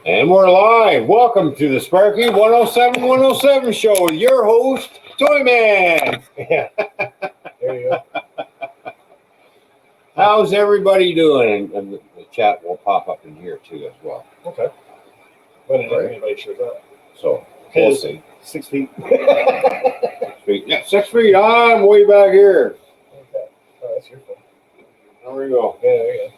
And we're live. Welcome to the Sparky 107 show with your host, Toyman. Yeah. There you go. How's everybody doing? And the chat will pop up in here too as well. Okay. But Right. anybody shows up. So we'll see. 6 feet. 6 feet. Yeah, 6 feet. I'm way back here. Okay. Oh, that's your phone. There we go. Yeah, there you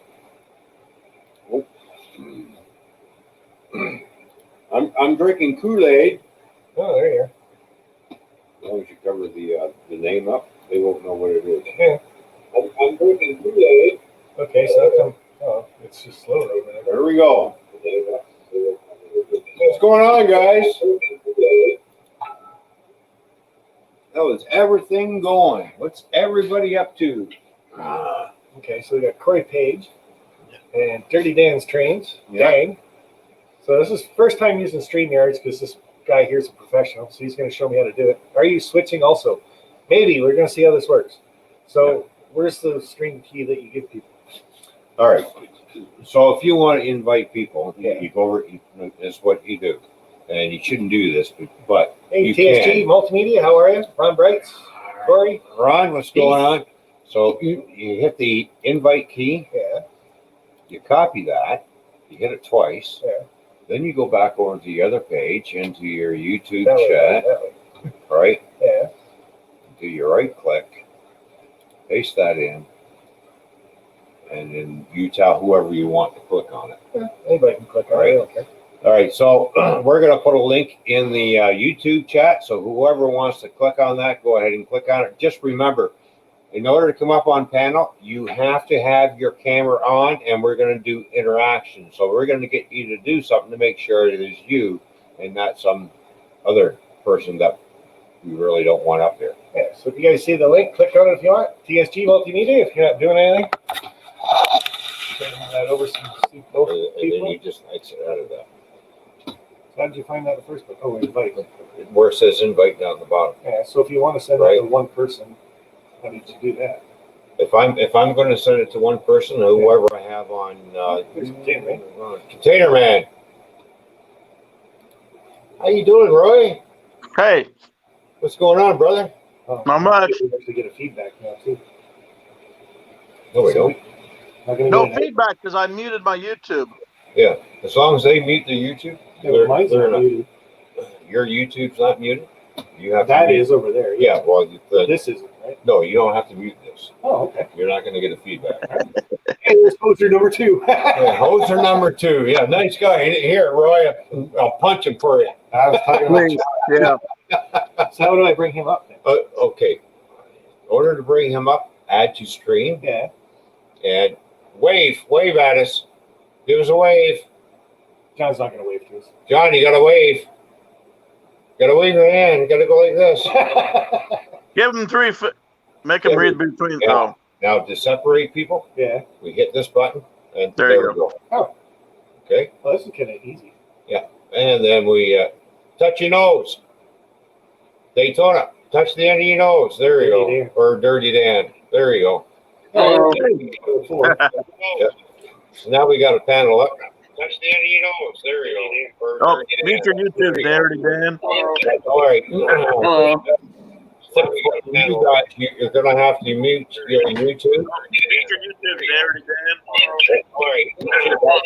I'm drinking Kool-Aid. go. Oh, there you are. As long as you cover the name up, they won't know what it is. Yeah. I'm drinking Kool-Aid. Okay, so how come? Oh, it's just slower over there. There we go. What's going on, guys? How's everything going? What's everybody up to? Okay, so we got Corey Page and Dirty Dan's Trains. Yeah. Dang. So this is first time using StreamYards because this guy here's a professional, so he's going to show me how to do it. Are you switching also? Maybe. We're going to see how this works. So where's the stream key that you give people? All right. So if you want to invite people, Yeah. you go over. That's what you do, and you shouldn't do this, but Hey, you TSG can. Multimedia, how are you? Ron Brights, Corey? Ron, what's going on? So you hit the invite key. Yeah. You copy that. You hit it twice. Yeah. Then you go back over to the other page into your YouTube That way, chat. that way. Right. Yeah. Do your right click. Paste that in. And then you tell whoever you want to click on it. Yeah, anybody can click on Right. it. I don't care. All right, so we're going to put a link in the YouTube chat. So whoever wants to click on that, go ahead and click on it. Just remember, in order to come up on panel, you have to have your camera on, and we're going to do interaction. So we're going to get you to do something to make sure it is you and not some other person that we really don't want up there. Yeah, so if you guys see the link, click on it if you want. TSG Multimedia, if you're not doing anything. Turn that over some both And then people. you just exit out of that. How did you find that the first one? Oh, invite. Where it says invite down at the bottom. Yeah, so if you want to send Right. it to one person, how did you do that? If I'm going to send it to one person, whoever I have on There's Container Man. Container Man. How you doing, Roy? Hey, What's going on, brother? Oh, Not much. We actually get a feedback now too. No, we don't. Not gonna No get it. feedback because I muted my YouTube. Yeah, as long as they mute the YouTube, Yeah, but mine's they're not not- muted. your YouTube's not muted. You have That to mute. is over there. Yeah, well, This isn't, right? no, you don't have to mute this. Oh, okay. You're not going to get a feedback. Hey, there's poster number 2. Yeah, hoser number 2. Yeah, nice guy. Here, Roy, I'll punch him for you. I was talking about. Please. Yeah. So how do I bring him up then? Okay. In order to bring him up, add to stream Yeah. and wave at us. Give us a wave. John's not going to wave to us. John, you got to wave. You got to wave your hand. You got to go like this. Give him 3 foot. Make him read between. Yeah. Oh, Now, to separate people, Yeah. we hit this button, and There you we go. Oh. Okay. Well, this is kind of easy. And then we touch your nose. Daytona, touch the end of your nose. There you Dirty go. Dan. Or Dirty Dan. There you go. Hello. Four. So now we got a panel up. Touch the end of your nose. There you go. Or oh, Dirty mute your Dan. YouTube, There you Dirty Dan. go. All right. Hello. You're going to have to mute your YouTube. Mute your YouTube, Dirty Dan. All right.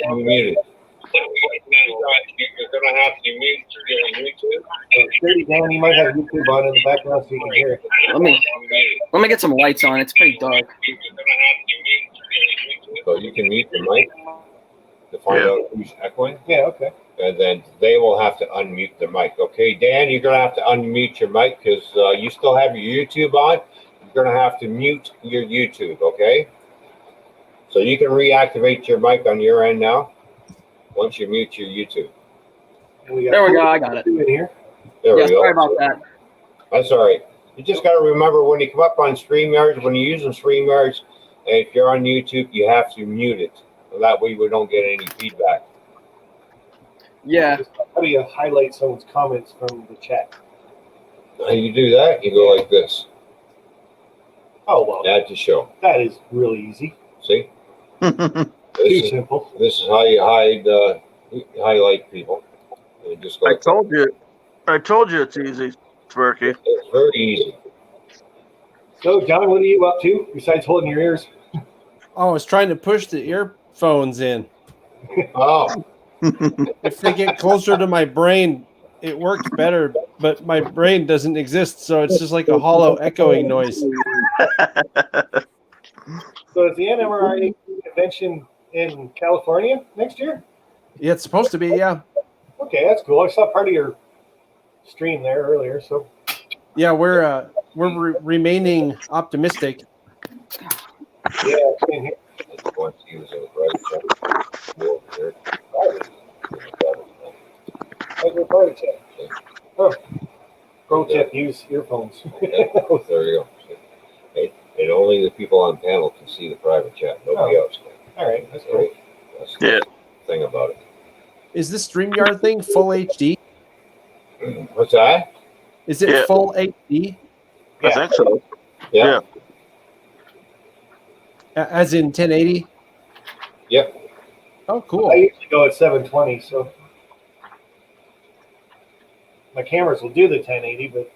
You muted. You're going to have to mute your YouTube. Dirty Dan, you might have YouTube on in the background so you can hear it. Let me get some lights on. It's pretty dark. So you can mute the mic to find out who's echoing, Yeah, okay. and then they will have to unmute the mic. Okay, Dan, you're going to have to unmute your mic because you still have your YouTube on. You're going to have to mute your YouTube, okay? So you can reactivate your mic on your end now once you mute your YouTube. And got There we go. I got it. 2 in here. There Yeah, we go. sorry about that. That's all right. You just got to remember when you come up on StreamYards, when you're using StreamYards, and if you're on YouTube, you have to mute it. So that way we don't get any feedback. Yeah. How do you highlight someone's comments from the chat? How you do that? You go like this. Oh, well, Add to show. that is really easy. See? Too This is, simple. this is how you hide You highlight people. And just go. I told you it's easy, Sparky. It's very easy. So, John, what are you up to besides holding your ears? Oh, I was trying to push the earphones in. Oh, If they get closer to my brain, it works better, but my brain doesn't exist, so it's just like a hollow echoing noise. So, is the NMRA convention in California next year? Yeah, it's supposed to be, yeah. Okay, that's cool. I saw part of your stream there earlier. So, Yeah, we're remaining optimistic. yeah, same here. it's going to use it right. How's your party chat? Oh, pro tip: use earphones. There you go. And only the people on panel can see the private chat. Nobody else can. All right, that's cool. That's Yeah. the thing about it. Is this StreamYard thing full HD? What's that? Is it Yeah. full HD? I think so. Yeah. As in 1080? Yep. Oh, cool. I usually go at 720, so my cameras will do the 1080, but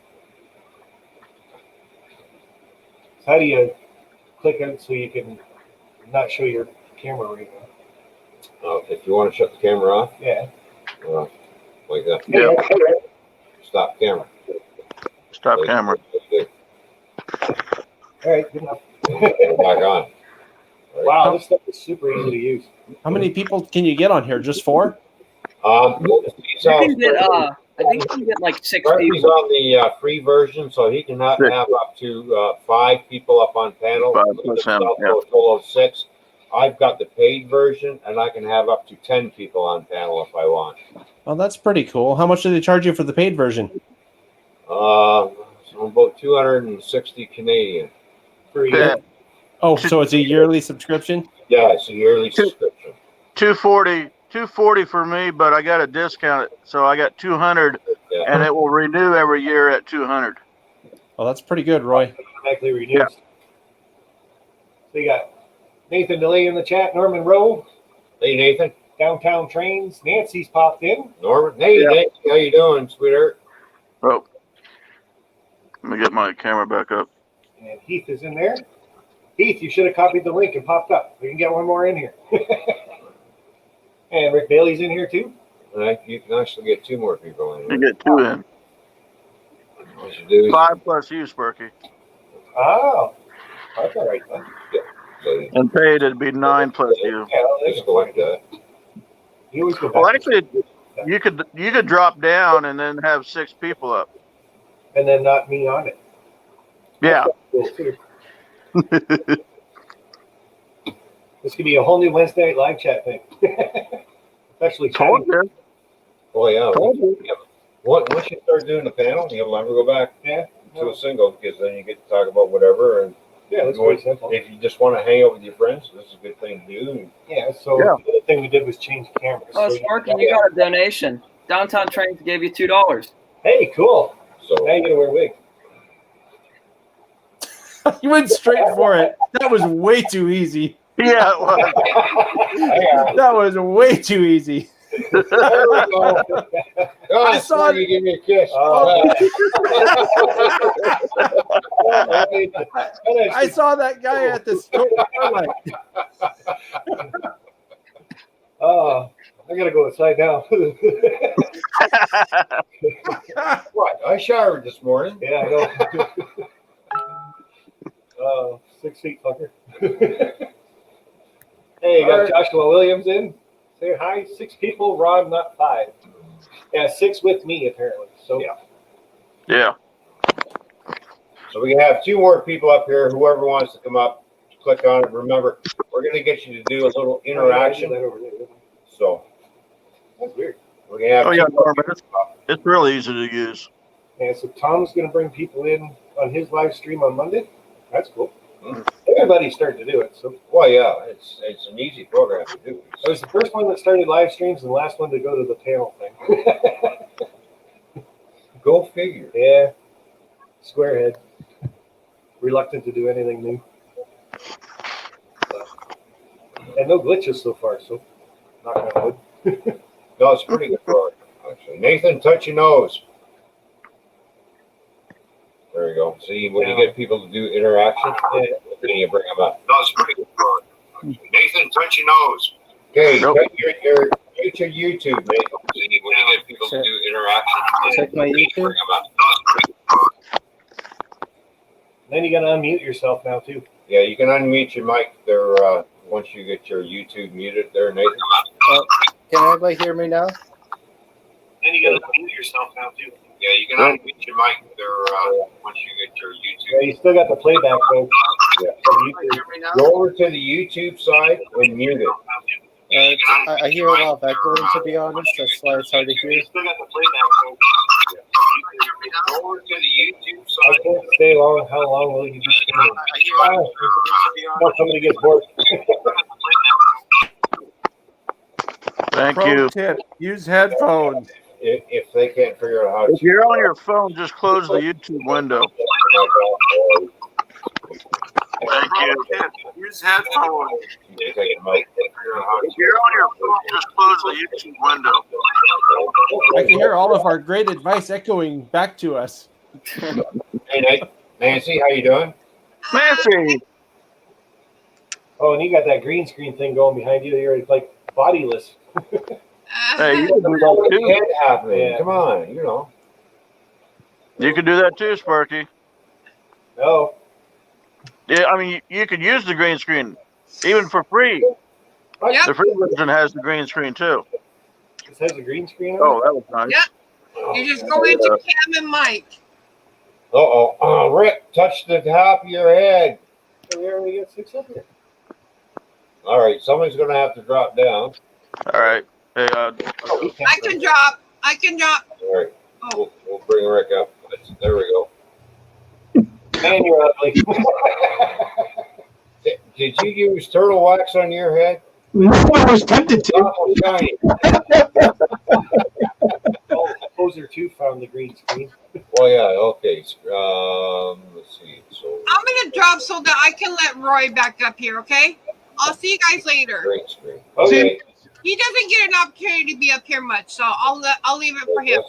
how do you click it so you can not show your camera right now? If you want to shut the camera off, Yeah. like that. Yeah. Stop camera. Stop camera. All right, good enough. Put it back on. Right. Wow, this stuff is super easy to use. How many people can you get on here? Just 4? You can get, I think you can get like 6 Sparky's people. on the free version, so he can have up to 5 people up on panel. 5 plus him, yeah. A total of 6. I've got the paid version, and I can have up to 10 people on panel if I want. Oh, that's pretty cool. How much do they charge you for the paid version? So about 260 Canadian. For you. Yeah. Oh, so it's a yearly subscription? Yeah, it's a yearly subscription. 240 for me, but I got a discount, so I got 200, Yeah. and it will renew every year at 200. Oh, that's pretty good, Roy. Automatically renewed. So you got Nathan DeLay in the chat, Norman Rowe, Hey, Nathan. Downtown Trains, Nancy's popped in. Norman. Hey, Yeah. Nate. How you doing, sweetheart? Oh, let me get my camera back up. And Heath is in there. Heath, you should have copied the link and popped up. We can get one more in here. And Rick Bailey's in here too. Right, you can actually get 2 more people in. You get 2 in. What you do is 5 plus you, Sparky. Oh, that's all right then. so And paid, it'd be 9 plus you. Yeah, well, just go like that. you always go back. Well, actually, you could drop down and then have 6 people up. And then not me on it. Yeah. Cool, too. This could be a whole new Wednesday night live chat thing. Especially Told chatting. you. Oh yeah. Told you. Once you start doing the panel, you'll never go back Yeah. to a single because then you get to talk about whatever. And Yeah, that's pretty simple. if you just want to hang out with your friends, this is a good thing to do. Yeah, so Yeah. the other thing we did was change cameras. Oh, So Sparky, you got a donation. Downtown Trains gave you $2. Hey, cool. So Now you gotta wear a wig. You went straight for it. That was way too easy. Yeah, it was. That was way too easy. there we go. Oh, I saw you give me a kiss. Oh. I saw that guy at the store. I'm like, Oh, I gotta go outside now. What? I showered this morning. Yeah, I know. 6 feet fucker. Hey, you got Joshua Williams in. Say hi. 6 people, Ron, not 5. Yeah, 6 with me apparently. So Yeah. Yeah. So we can have 2 more people up here. Whoever wants to come up, click on it. Remember, we're going to get you to do a little interaction. That over there. So That's weird. we can have Oh, 2 yeah, more Norman, people. it's real easy to use. Yeah, so Tom's gonna bring people in on his live stream on Monday. That's cool. Mhm. Everybody's starting to do it. So Well, yeah, it's an easy program to do. I was the first one that started live streams and the last one to go to the panel thing. Go figure. Yeah. Squarehead. Reluctant to do anything new. And no glitches so far, so knock on wood. No, it's pretty good for it, actually. Nathan, touch your nose. There you go. See, when you get people to do interaction, then you bring them up. No, it's pretty good for it, actually. Nathan, touch your nose. Okay, Nope. touch your YouTube, Nathan. See, when you get people to do interaction, Check my then you YouTube. bring them up. No, it's pretty good for it. Then you gotta unmute yourself now too. Yeah, you can unmute your mic there once you get your YouTube muted there, Nathan. Can everybody hear me now? Then you gotta unmute yourself now too. Yeah, you can unmute your mic there once you get your YouTube. Yeah, you still got the playback though. Yeah. From YouTube. Go over to the YouTube side and mute it. I hear a lot of echoing, to be honest. That's why it's hard to hear. You still got the playback though. Go over to the YouTube I side. can't stay long. How long will you be streaming? Well, somebody gets bored. Thank Pro you. tip: use headphones. If they can't figure out how If you're on your phone, just close the YouTube window. Thank you. Use headphones. If you're on your phone, just close the YouTube window. I can hear all of our great advice echoing back to us. Hey, Nancy, how you doing? Nancy, Oh, and you got that green screen thing going behind you. You're like bodiless. hey, you can do that too. Head happening. Yeah. Come on, you know. You can do that too, Sparky. No. Yeah, I mean, you could use the green screen, even for free. Yep. The free version has the green screen too. This has a green screen on Oh, that was nice. Yep. You just go into Cam and Mike. Oh, Rick, touch the top of your head. it. We already got 6 up here. All right, somebody's going to have to drop down. All right. Hey, I can drop. I can drop. All right, Oh, we'll bring Rick up. There we go. Man, you're ugly. Did you use turtle wax on your head? No, I was tempted to. Awful shiny. Oh, Poser 2 found the green screen. Well, yeah, okay. Let's see. So, I'm gonna drop so that I can let Roy back up here. Okay. I'll see you guys later. green screen. Okay. He doesn't get an opportunity to be up here much, so I'll leave it for him.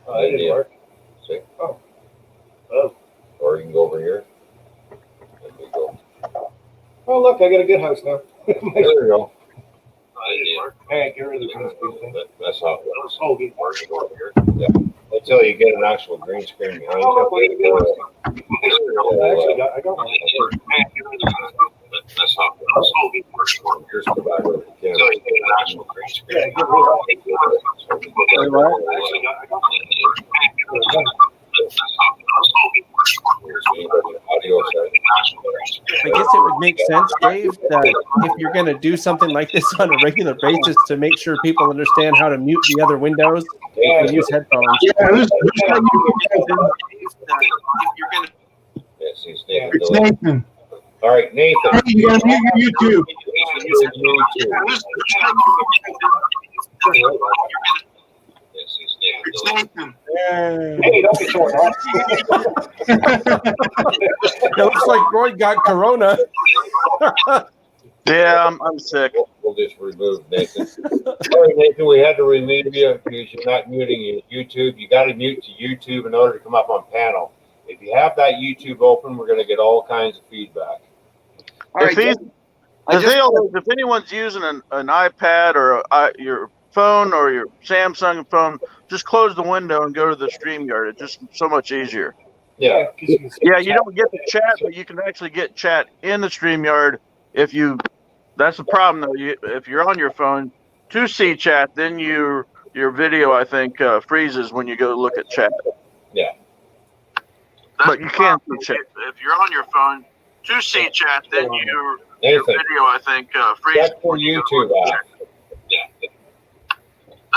Oh, that didn't work. See? Oh. Or you can go over here. There we go. Oh, look, I got a good house now. There we go. All right, get rid of the green screen thing. That's how it works. Oh, good. Yeah. Until you get an actual green screen behind Oh, look, you. I got one. That's how it works. Here's the back of the camera. Until you get an actual green screen. Yeah, get rid of I guess it would make sense, Dave, that if you're going to do something like this on a regular basis, to make sure people understand how to mute the other windows, Yeah, and use headphones. Yeah, If you're going to Yes, he's Nathan. it's Nathan. All right, Nathan. Hey, you gotta mute your YouTube. Yes, he's Nathan. Hey, don't be short. It looks like Roy got corona. Yeah, I'm sick. We'll just remove Nathan. Sorry, Nathan, we had to remove you because you're not muting your YouTube. You got to mute to YouTube in order to come up on panel. If you have that YouTube open, we're going to get all kinds of feedback. If anyone's using an iPad or your phone or your Samsung phone, just close the window and go to the StreamYard. It's just so much easier. Yeah. Yeah, you don't get the chat, but you can actually get chat in the StreamYard if you. That's the problem though. If you're on your phone to see chat, then your video I think freezes when you go look at chat. Yeah. But you can't see chat if you're on your phone to see chat. Then your Nathan, video I think freezes check for when you go YouTube look at app. chat.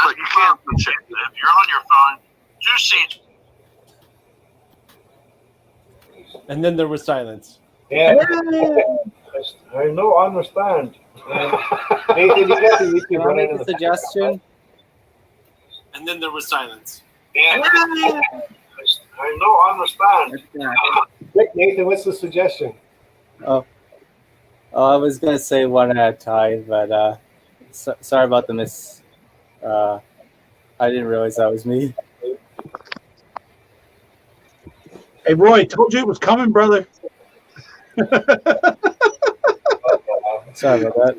But you can't see chat if you're on your phone to see. And then there was silence. Yeah. I know, understand. Nathan, you got the YouTube Can I running make in a the suggestion? And then there was silence. I know, understand. Nathan, what's the suggestion? Oh, I was gonna say one at a time, but sorry about the I didn't realize that was me. Hey, Roy, told you it was coming, brother. Sorry about that.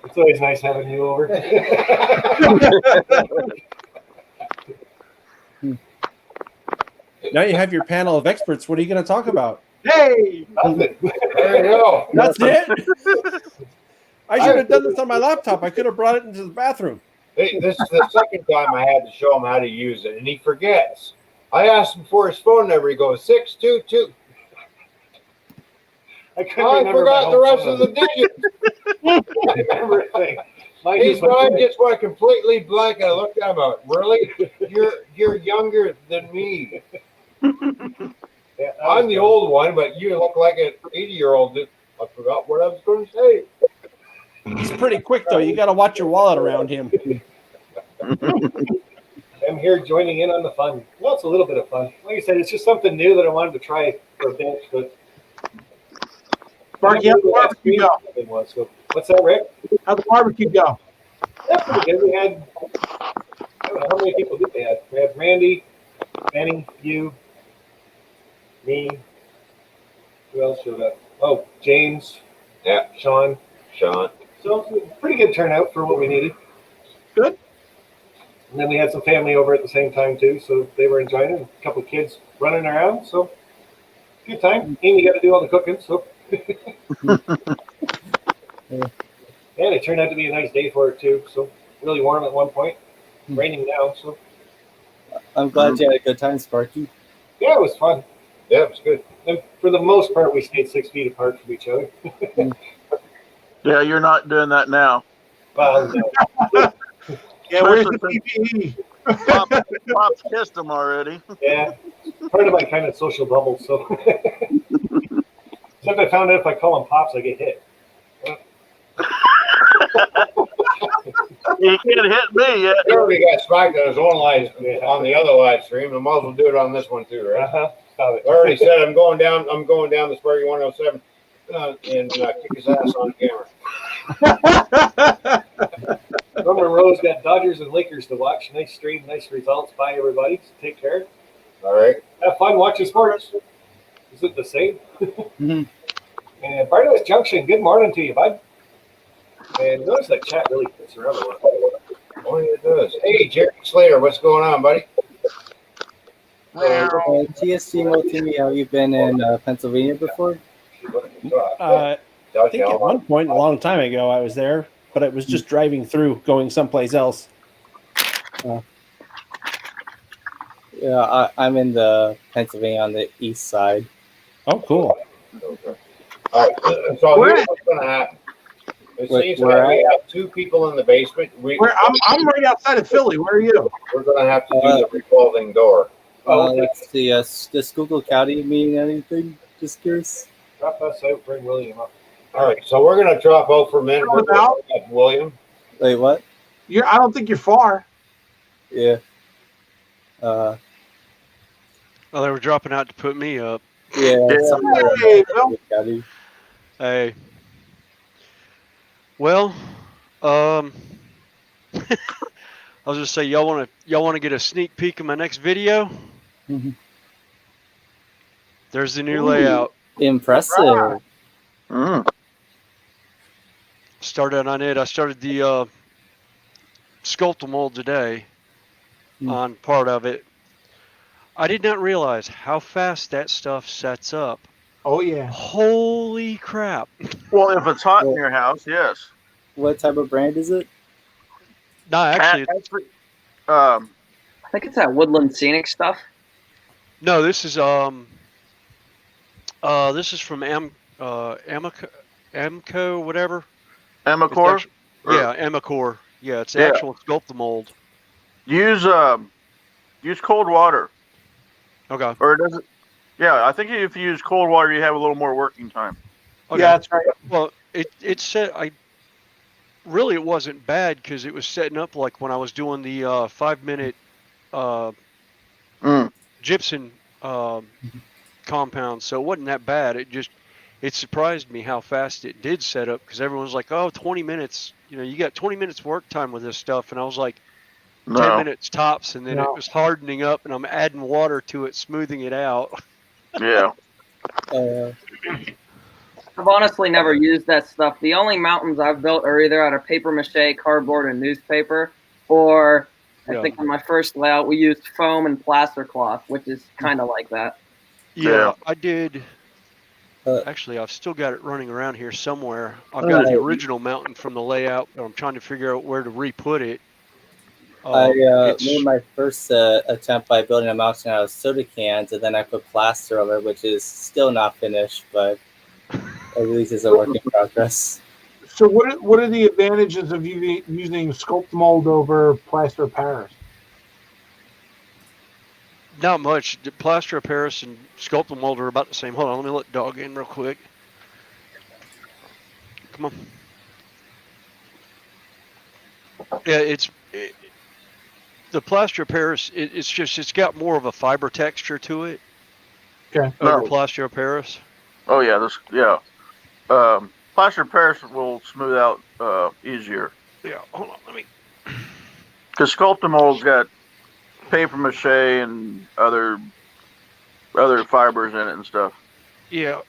It's always nice having you over. Now you have your panel of experts. What are you going to talk about? Hey, Nothing. There you go. That's it. I should have done this on my laptop. I could have brought it into the bathroom. Hey, this is the second time I had to show him how to use it, and he forgets. I asked him for his phone number. He goes 622. I couldn't I remember forgot my the own rest phone of the digits. number. I remember a thing. Mine His is my mind phone. just went completely blank. I looked at him. Out. Really? You're younger than me. Yeah, I'm the old one, but you look like an 80-year-old. I forgot what I was going to say. He's pretty quick, though. You got to watch your wallet around him. I'm here joining in on the fun. Well, it's a little bit of fun. Like I said, it's just something new that I wanted to try for a bit. But Sparky, how'd the barbecue go? So, what's that, Rick? How'd the barbecue go? Yeah, pretty good. We had, I don't know, how many people did they have? We had Randy, Benny, you, me. Who else showed up? Oh, James. Yeah. Sean. Sean. So pretty good turnout for what we needed. Good. And then we had some family over at the same time too, so they were enjoying it. A couple of kids running around, so good time. Amy got to do all the cooking, so. And it turned out to be a nice day for it too. So really warm at one point, raining now. So I'm glad you had a good time, Sparky. yeah, it was fun. Yeah, it was good. And for the most part, we stayed 6 feet apart from each other. Yeah, you're not doing that now. Well, no. Yeah, where's the PPE? Pop's kissed him already. Yeah, part of my kind of social bubble. So except I found out if I call them pops, I get hit. He can't hit me yet. He already got smacked on his own on the other live stream. I might as well do it on this one too, right? Stop it. I already said I'm going down the Sparky 107 and kick his ass on camera. Roman Rose got Dodgers and Lakers to watch. Nice stream, nice results. Bye, everybody. Take care. All right. Have fun watching sports. Is it the same? Mhm. And Barnabas Junction, good morning to you, bud. And notice that chat really fits around a lot. Oh, yeah, it does. Hey, Jerry Slater, what's going on, buddy? TSC Timmy, have you been in Pennsylvania before? I think at one point, a long time ago, I was there, but it was just driving through, going someplace else. Yeah, I'm in the Pennsylvania on the east side. Oh, cool. All right, so here's what's going to happen. It seems like we have two people in the basement. I'm right outside of Philly. Where are you? We're going to have to do the revolving door. Let's see. Does Google County mean anything? Just curious. Drop us out, bring William up. All right, so we're going to drop out for a minute. We're going to have William. Wait, what? I don't think you're far. Yeah. Oh, they were dropping out to put me up. Yeah. Hey, Bill. County. Hey. Well, I was just say y'all want to get a sneak peek of my next video? Mhm. There's the new layout. Impressive. Started on it. I started the sculptor mold today on part of it. I did not realize how fast that stuff sets up. Oh, yeah. Holy crap. Well, if it's hot in your house, yes. What type of brand is it? No, actually, I think it's that Woodland Scenic stuff. no. This is from Amco, whatever. Emacor. Yeah, Emacor. Yeah, it's the Yeah. actual sculpt mold. Use cold water. Okay. Or does it? Yeah, I think if you use cold water, you have a little more working time. Okay. Yeah, that's right. Well, it said it wasn't bad because it was setting up like when I was doing the 5-minute gypsum compound, so it wasn't that bad. it surprised me how fast it did set up because everyone was like, "Oh, 20 minutes. You know, you got 20 minutes work time with this stuff," and I was like, 10 No. minutes tops, and then it was hardening up, and I'm adding water to it, smoothing it out. Yeah. I've honestly never used that stuff. The only mountains I've built are either out of paper mache, cardboard, and newspaper, or I think on my first layout we used foam and plaster cloth, which is kind of like that. Yeah, I did. Actually, I've still got it running around here somewhere. I've got the original mountain from the layout, but I'm trying to figure out where to re-put it. I made my first attempt by building a mountain out of soda cans, and then I put plaster over it, which is still not finished, but at least it's a work in progress. So what are the advantages of using sculpt mold over plaster of Paris? Not much. The plaster of Paris and sculpted mold are about the same. Hold on, let me let dog in real quick. Come on. Yeah, the plaster of Paris. It's got more of a fiber texture to it. Okay. Over plaster of Paris. Oh yeah, plaster of Paris will smooth out easier. Yeah, hold on, let me. Because Sculptamold's got paper mache and other fibers in it and stuff. Yeah.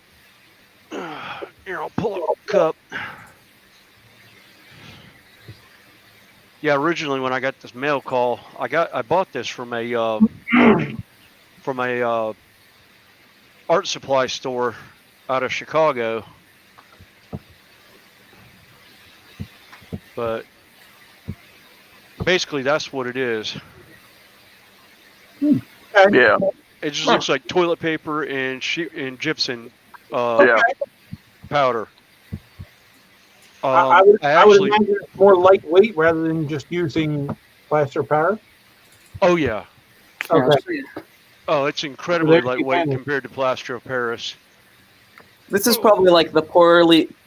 Here, I'll pull up a cup. Yeah, originally when I got this mail call, I bought this from a art supply store out of Chicago. But basically that's what it is. Yeah. It just looks like toilet paper and gypsum powder. I would imagine it's more lightweight rather than just using plaster of Paris. Oh yeah. Okay. Oh, it's incredibly lightweight compared to plaster of Paris. This is probably like the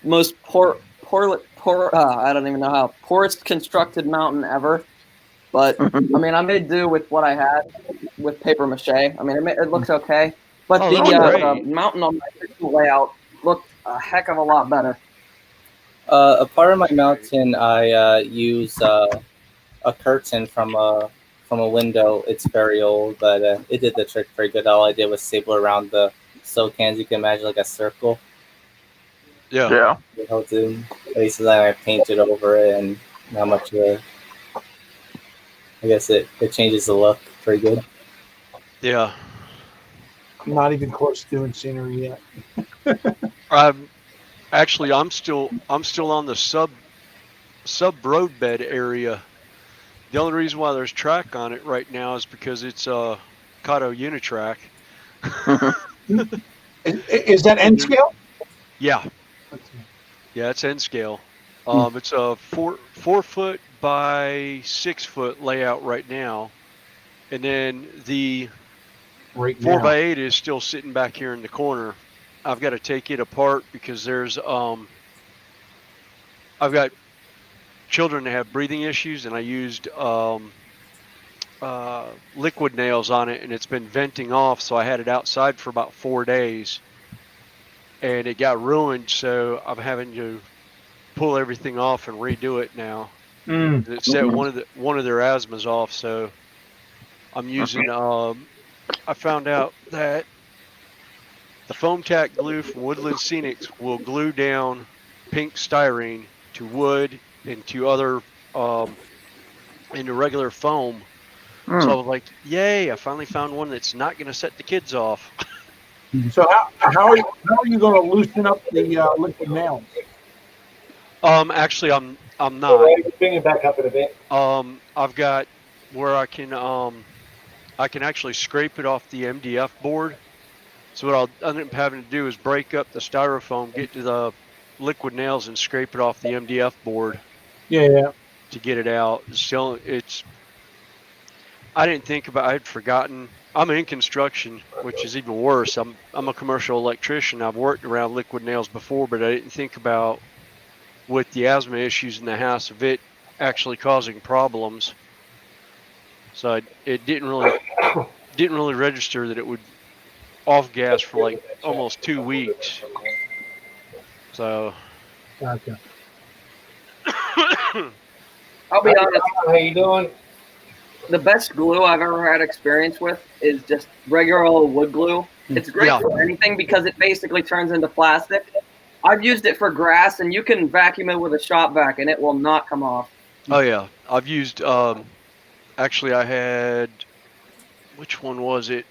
most I don't even know how poorest constructed mountain ever. But I mean, I made do with what I had with paper mache. I mean, it looks okay, but the mountain on my layout looked a heck of a lot better. A part of my mountain, I use a curtain from a window. It's very old, but it did the trick pretty good. All I did was staple around the soap cans. You can imagine like a circle. Yeah. It holds in place, and then I painted over it, and not much. I guess it changes the look pretty good. Yeah. I'm not even close to doing scenery yet. Actually, I'm still on the sub roadbed area. The only reason why there's track on it right now is because it's Kato Unitrack. Is that N scale? Yeah. Yeah, it's N scale. It's a 4 foot by 6 foot layout right now, and then the 4x8 is still sitting back here in the corner. I've got to take it apart because there's I've got children that have breathing issues, and I used liquid nails on it, and it's been venting off, so I had it outside for about 4 days, and it got ruined, so I'm having to pull everything off and redo it now. It set one of their asthmas off, so I'm using I found out that the foam tack glue from Woodland Scenics will glue down pink styrene to wood and to other into regular foam. So I was like, yay, I finally found one that's not going to set the kids off. So how are you going to loosen up the liquid nails? Actually, I'm not. Bring it back up in a bit. I've got where I can actually scrape it off the MDF board. So what I'll end up having to do is break up the styrofoam, get to the liquid nails, and scrape it off the MDF board. Yeah. To get it out. I didn't think about. I had forgotten. I'm in construction, which is even worse. I'm a commercial electrician. I've worked around liquid nails before, but I didn't think about with the asthma issues in the house of it actually causing problems. So it didn't really register that it would off gas for like almost 2 weeks. So Gotcha. I'll be honest. How you doing? The best glue I've ever had experience with is just regular old wood glue. It's great Yeah. for anything because it basically turns into plastic. I've used it for grass, and you can vacuum it with a shop vac, and it will not come off. Oh yeah, I've used. Actually, I had. Which one was it?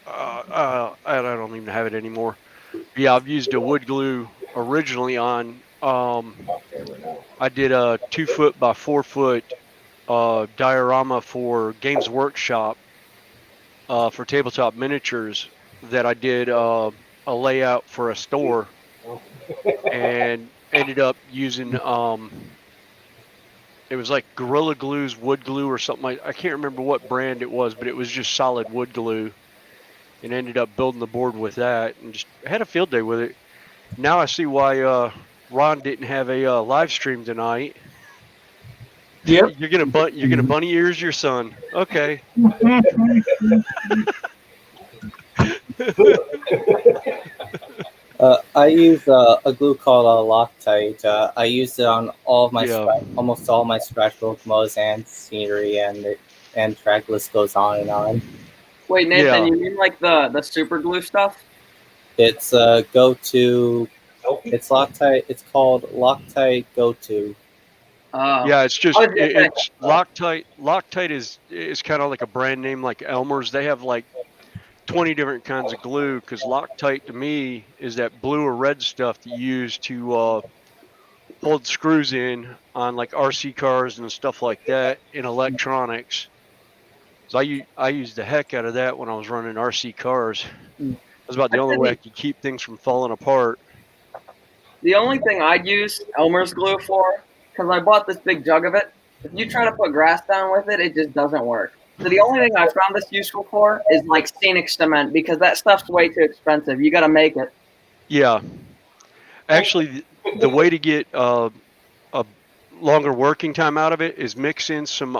I don't even have it anymore. Yeah, I've used a wood glue originally on. I did a 2 foot by 4 foot diorama for Games Workshop for tabletop miniatures that I did a layout for a store and ended up using it was like Gorilla Glue's wood glue or something I can't remember what brand it was, but it was just solid wood glue, and ended up building the board with that and just had a field day with it. Now I see why Ron didn't have a live stream tonight. Yep. You're gonna bunny ears your son. Okay. I use a glue called Loctite. I use it on all of my Yeah. almost all my scratch locomotives and scenery, and track list goes on and on. Wait, Nathan, Yeah. you mean like the super glue stuff? It's go-to. It's Loctite. It's called Loctite Go-To. Yeah, it's just I was gonna say- it's Loctite. Loctite is kind of like a brand name like Elmer's. They have like 20 different kinds of glue because Loctite to me is that blue or red stuff that you use to hold screws in on like RC cars and stuff like that in electronics. So I used the heck out of that when I was running RC cars. It was about the only way I could keep things from falling apart. The only thing I'd use Elmer's glue for, because I bought this big jug of it, if you try to put grass down with it, it just doesn't work. So the only thing I found this useful for is like scenic cement, because that stuff's way too expensive. You got to make it. Yeah. Actually, the way to get a longer working time out of it is mix in some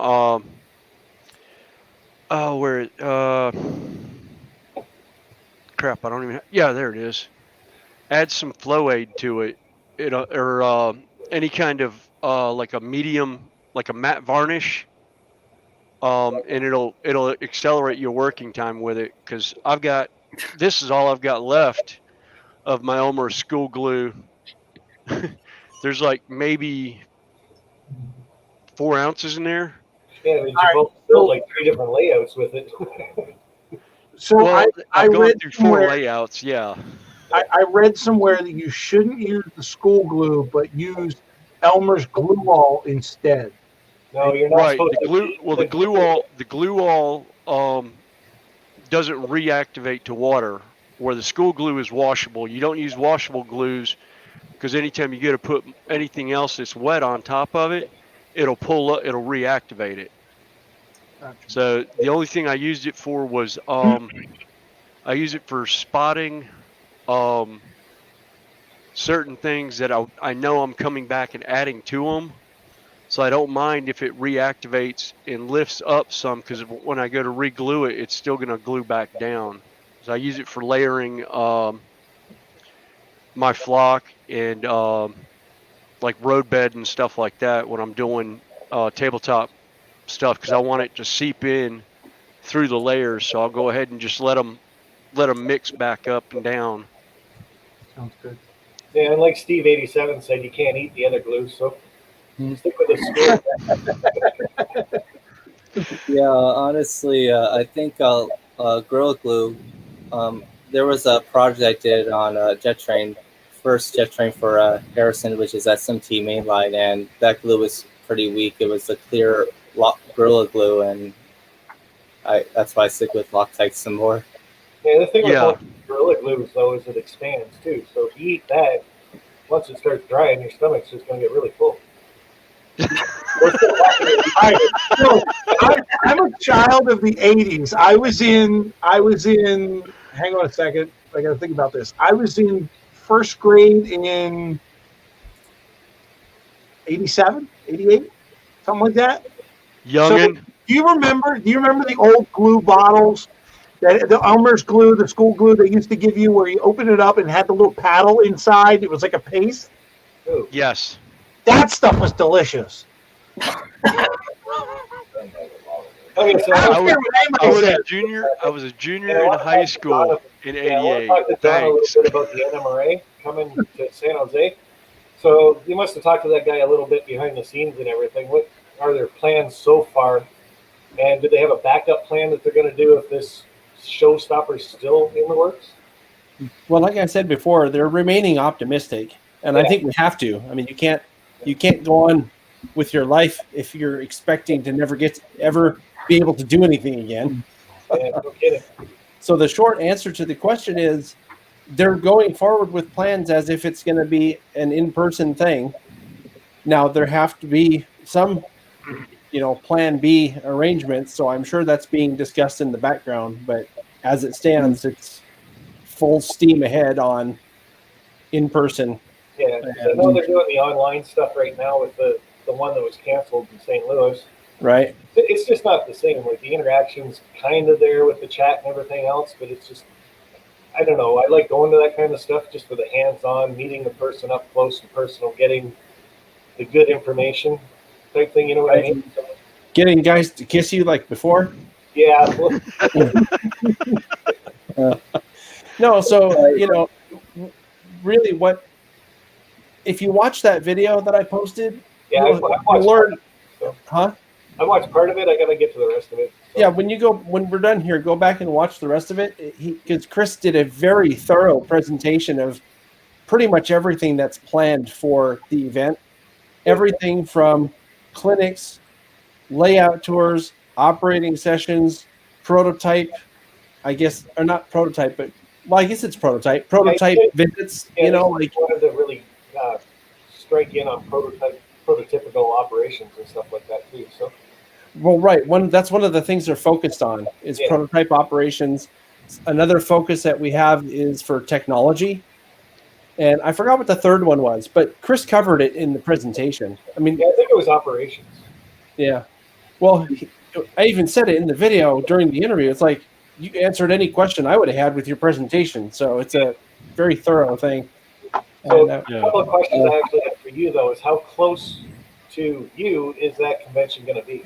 crap, I don't even yeah, there it is. Add some flow aid to it. Or any kind of like a medium, like a matte varnish. And it'll accelerate your working time with it, because this is all I've got left of my Elmer school glue. There's like maybe 4 ounces in there. Yeah, you both built like 3 different layouts with it. So Well, I've gone read through 4 somewhere, layouts. Yeah. I read somewhere that you shouldn't use the school glue, but use Elmer's glue all instead. No, you're not Right. supposed The glue. Well, the glue all doesn't reactivate to water. Where the school glue is washable. You don't use washable glues because anytime you get to put anything else that's wet on top of it, it'll reactivate it. Gotcha. So the only thing I used it for was I use it for spotting certain things that I know I'm coming back and adding to them. So I don't mind if it reactivates and lifts up some, because when I go to re-glue it, it's still going to glue back down. So I use it for layering my flock and like roadbed and stuff like that when I'm doing tabletop stuff, because I want it to seep in through the layers. So I'll go ahead and just let them mix back up and down. Sounds good. Yeah, and like Steve 87 said, you can't eat the other glue, so stick with the school. Yeah, honestly, I think Gorilla Glue. There was a project I did on jet train, first jet train for Harrison, which is SMT mainline, and that glue was pretty weak. It was a clear Gorilla Glue, and that's why I stick with Loctite some more. Yeah, the thing Yeah. with Gorilla Glue though is it expands too. So if you eat that, once it starts drying, your stomach's just going to get really full. I'm a child of the 80s. I was in, hang on a second. I got to think about this. I was in first grade in 87, 88, something like that. Youngin. So, do you remember the old glue bottles The Elmer's glue, the school glue they used to give you, where you open it up and had the little paddle inside. It was like a paste. Ooh. Yes. That stuff was delicious. Okay, so I I don't was, care what I anybody was says. a junior. I was a junior Yeah, I in wanna high talk to school John- in Yeah, I want '88. to talk to John a little Thanks. bit about the NMRA coming to San Jose. So you must have talked to that guy a little bit behind the scenes and everything. What are their plans so far? And do they have a backup plan that they're going to do if this showstopper is still in the works? Well, like I said before, they're remaining optimistic, and I Yeah. think we have to. I mean, you can't go on with your life if you're expecting to ever be able to do anything again. Yeah, no kidding. So the short answer to the question is they're going forward with plans as if it's going to be an in-person thing. Now there have to be some, plan B arrangements. So I'm sure that's being discussed in the background, but as it stands, it's full steam ahead on in-person. Yeah, 'cause I know they're doing the online stuff right now with the one that was canceled in St. Louis. Right. It's just not the same. Like the interaction's kind of there with the chat and everything else, but it's just, I don't know. I like going to that kind of stuff just for the hands-on, meeting the person up close and personal, getting the good information type thing. You know what I mean? Getting guys to kiss you like before. Yeah. No, so really, if you watch that video that I posted, Yeah, I you'll watched learn. so. Huh? I watched part of it. I got to get to the rest of it. So. Yeah, when we're done here, go back and watch the rest of it. Because Chris did a very thorough presentation of pretty much everything that's planned for the event. Everything from clinics, layout tours, operating sessions, prototype, I guess, or not prototype, but I guess it's prototype visits. Yeah, like wanted to really strike in on prototypical operations and stuff like that too. So. Well, right. That's one of the things they're focused on is prototype operations. Another focus that we have is for technology. And I forgot what the third one was, but Chris covered it in the presentation. I mean, I think it was operations. Yeah. Well, I even said it in the video during the interview. It's like you answered any question I would have had with your presentation. So it's a very thorough thing. So a couple of questions I actually have for you, though, is how close to you is that convention going to be?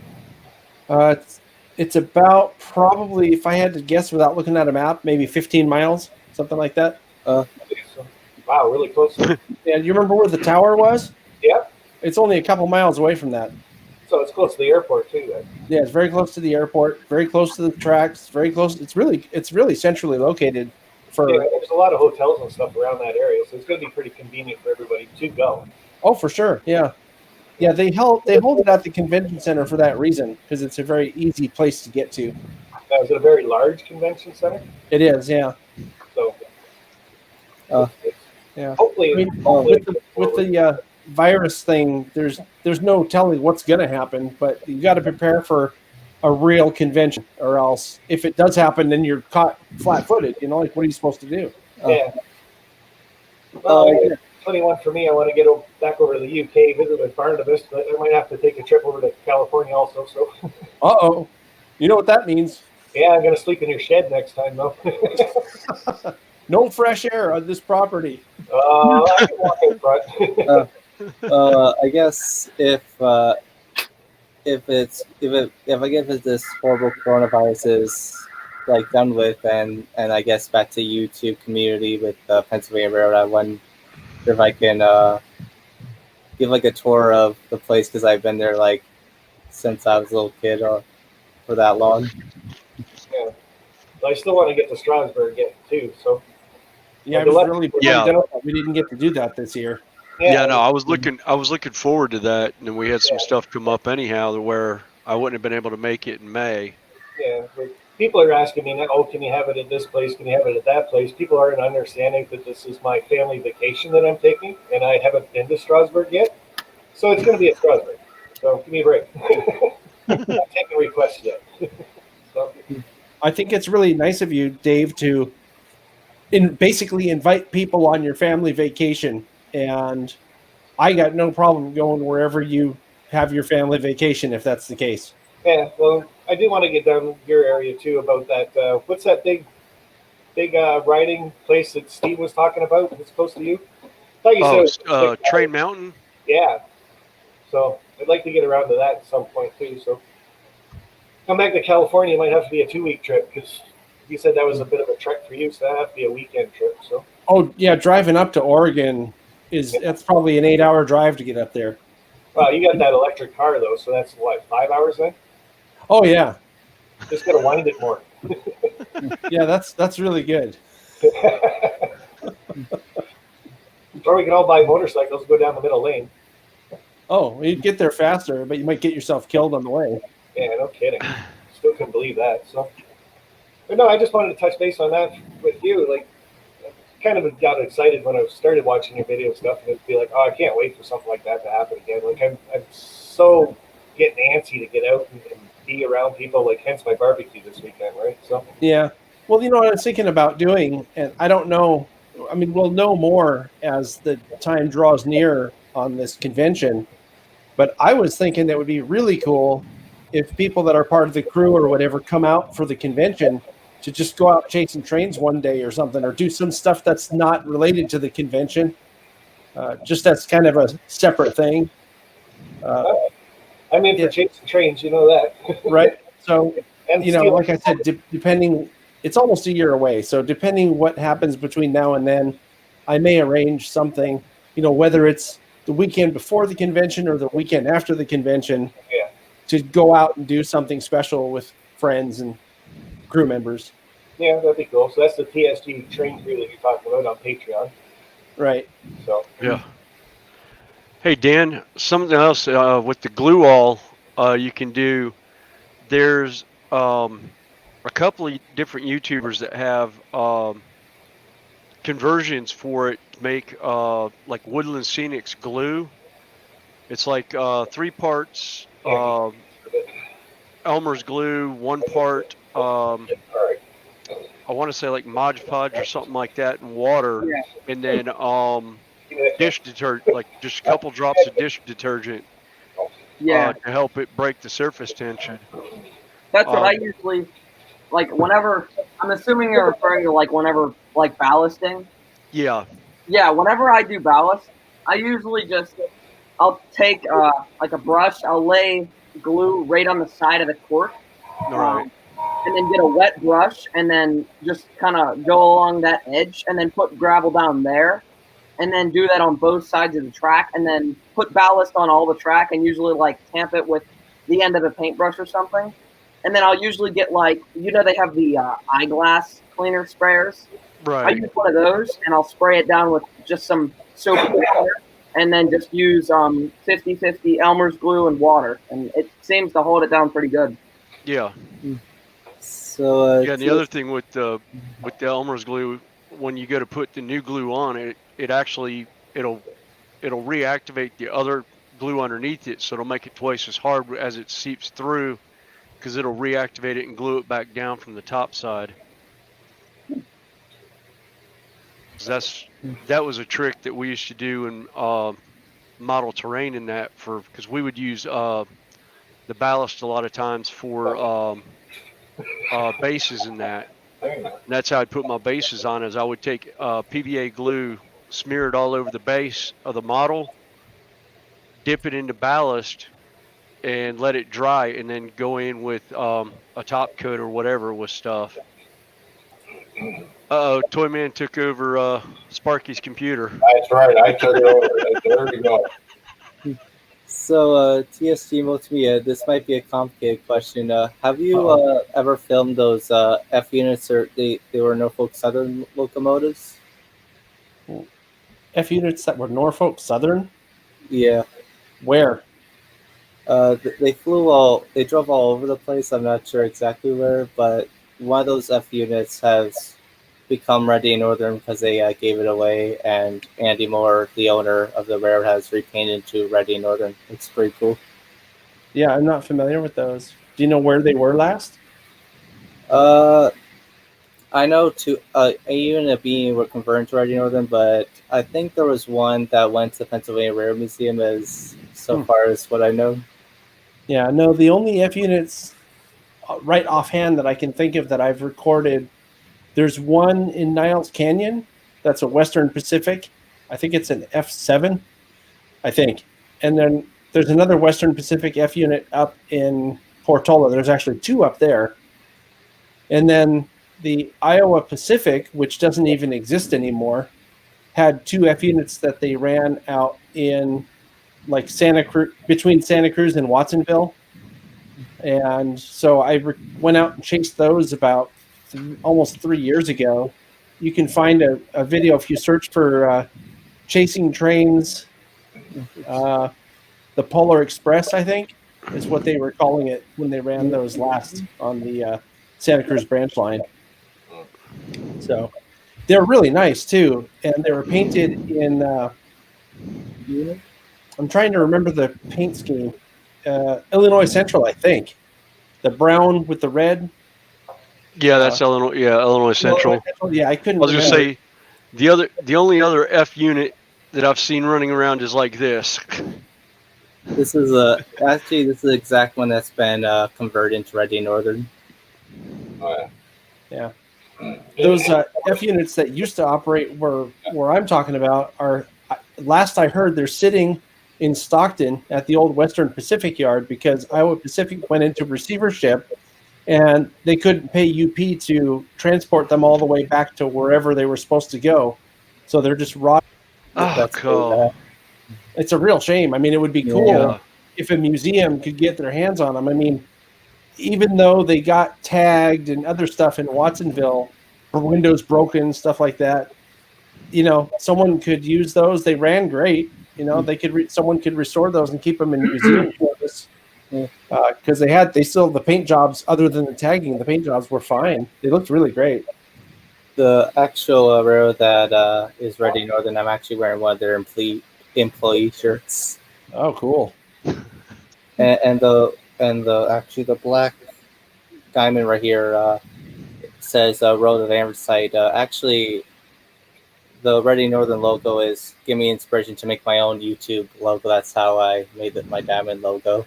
It's about probably, if I had to guess without looking at a map, maybe 15 miles, something like that. Wow, really close. Yeah, you remember where the tower was? Yeah. It's only a couple miles away from that. So it's close to the airport too, then. Yeah, it's very close to the airport, very close to the tracks, very close. It's really centrally located. There's a lot of hotels and stuff around that area, so it's going to be pretty convenient for everybody to go. Oh, for sure. Yeah. Yeah, they hold it at the convention center for that reason, because it's a very easy place to get to. Now, is it a very large convention center? It is, yeah. So, yeah. Hopefully, with the virus thing, there's no telling what's going to happen, but you got to prepare for a real convention, or else if it does happen, then you're caught flat-footed. Like what are you supposed to do? Yeah. Well, 21 for me. I want to get back over to the UK, visit with Barnabas, but I might have to take a trip over to California also. So. Uh-oh. You know what that means? Yeah, I'm going to sleep in your shed next time, though. No fresh air on this property. I can walk in front. I guess if this horrible coronavirus is done with, and I guess back to YouTube community with Pennsylvania Railroad, I wonder if I can give a tour of the place, because I've been there since I was a little kid or for that long. Yeah, I still want to get to Strasbourg yet too. So yeah, I was really we didn't get to do that this year. Yeah, no, I was looking forward to that, and then we had some stuff come up anyhow where I wouldn't have been able to make it in May. Yeah, but people are asking me, "Oh, can you have it at this place? Can you have it at that place?" People aren't understanding that this is my family vacation that I'm taking, and I haven't been to Strasbourg yet, so it's going to be at Strasbourg. So give me a break. I'm not taking requests yet. So. I think it's really nice of you, Dave, to basically invite people on your family vacation. And I got no problem going wherever you have your family vacation, if that's the case. Yeah, well, I do want to get down your area too about that. What's that big riding place that Steve was talking about? It's close to you. I thought you said it was Train Mountain. Yeah. So I'd like to get around to that at some point too. So come back to California might have to be a 2-week trip because you said that was a bit of a trek for you, so that have to be a weekend trip. So. Oh yeah, driving up to Oregon that's probably an 8-hour drive to get up there. Well, you got that electric car though, so that's what 5 hours then. Oh yeah. Just gotta wind it more. Yeah, that's really good. Or we can all buy motorcycles and go down the middle lane. Oh, you'd get there faster, but you might get yourself killed on the way. Yeah, no kidding. Still couldn't believe that. So, but no, I just wanted to touch base on that with you. Like, I kind of got excited when I started watching your video stuff, and it'd be like, oh, I can't wait for something like that to happen again. Like, I'm so getting antsy to get out and be around people. Like, hence my barbecue this weekend, right? So. Yeah. Well, what I was thinking about doing, and I don't know. I mean, we'll know more as the time draws near on this convention. But I was thinking that would be really cool if people that are part of the crew or whatever come out for the convention to just go out chasing trains one day or something, or do some stuff that's not related to the convention. Just that's kind of a separate thing. I'm in for chasing trains, you know that. Right. So, and like I said, depending, it's almost a year away. So depending what happens between now and then, I may arrange something, whether it's the weekend before the convention or the weekend after the convention, to go out and do something special with friends and crew members. Yeah, that'd be cool. So that's the TSG train crew that you're talking about on Patreon. Right. So. Yeah. Hey, Dan, something else with the glue all you can do. There's a couple of different YouTubers that have conversions for it to make like Woodland Scenics glue. It's like 3 parts Elmer's glue, 1 part I want to say like Mod Podge or something like that in water, and then dish detergent, like just a couple drops of dish detergent to help it break the surface tension. That's what I usually, like whenever, I'm assuming you're referring to like whenever, like ballasting. Yeah. Yeah, whenever I do ballast, I usually I'll take like a brush, I'll lay glue right on the side of the cork. All right. And then get a wet brush and then just kind of go along that edge and then put gravel down there. And then do that on both sides of the track and then put ballast on all the track and usually like tamp it with the end of a paintbrush or something. And then I'll usually get like, they have the eyeglass cleaner sprayers. Right. I use one of those and I'll spray it down with just some soap and then just use 50-50 Elmer's glue and water. And it seems to hold it down pretty good. Yeah. So and the other thing with the Elmer's glue, when you go to put the new glue on it, it'll reactivate the other glue underneath it, so it'll make it twice as hard as it seeps through, because it'll reactivate it and glue it back down from the top side. That was a trick that we used to do in model terrain in that because we would use the ballast a lot of times for bases in that. And that's how I'd put my bases on, is I would take PVA glue, smear it all over the base of the model, dip it into ballast, and let it dry, and then go in with a top coat or whatever with stuff. Toyman took over Sparky's computer. That's right, I took it over. There we go. So, TSG Multimedia, this might be a complicated question. Have you ever filmed those F units, or they were Norfolk Southern locomotives? F units that were Norfolk Southern? Yeah. Where? They drove all over the place. I'm not sure exactly where, but one of those F units has become Ready Northern because they gave it away, and Andy Moore, the owner of the railroad, has repainted to Ready Northern. It's pretty cool. Yeah, I'm not familiar with those. Do you know where they were last? I know A unit and a B were converted to Ready Northern, but I think there was one that went to Pennsylvania Railroad Museum, as so far as what I know. Yeah, no, the only F units right offhand that I can think of that I've recorded, there's one in Niles Canyon. That's a Western Pacific. I think it's an F7, I think. And then there's another Western Pacific F unit up in Portola. There's actually two up there. And then the Iowa Pacific, which doesn't even exist anymore, had two F units that they ran out in like Santa Cruz, between Santa Cruz and Watsonville. And so I went out and chased those about almost 3 years ago. You can find a video if you search for chasing trains. The Polar Express, I think, is what they were calling it when they ran those last on the Santa Cruz branch line. So they're really nice too, and they were painted in. I'm trying to remember the paint scheme. Illinois Central, I think. The brown with the red. Yeah, that's Illinois. Yeah, Illinois Central. Yeah, I couldn't. I was gonna say the only other F unit that I've seen running around is like this. This is actually this is the exact one that's been converted into Ready Northern. Oh, yeah. Those F units that used to operate where I'm talking about are, last I heard, they're sitting in Stockton at the old Western Pacific yard because Iowa Pacific went into receivership and they couldn't pay UP to transport them all the way back to wherever they were supposed to go. So they're just rotting. Oh, cool. It's a real shame. I mean, it would be cool if a museum could get their hands on them. I mean, even though they got tagged and other stuff in Watsonville, or windows broken, stuff like that, you know, someone could use those. They ran great. You know, they could someone could restore those and keep them in museum service because they still the paint jobs. Other than the tagging, the paint jobs were fine. They looked really great. The actual railroad that is Ready Northern, I'm actually wearing one of their employee shirts. Oh, cool! And the black diamond right here says Road of Ambersite. Actually, the Ready Northern logo is give me inspiration to make my own YouTube logo. That's how I made my diamond logo.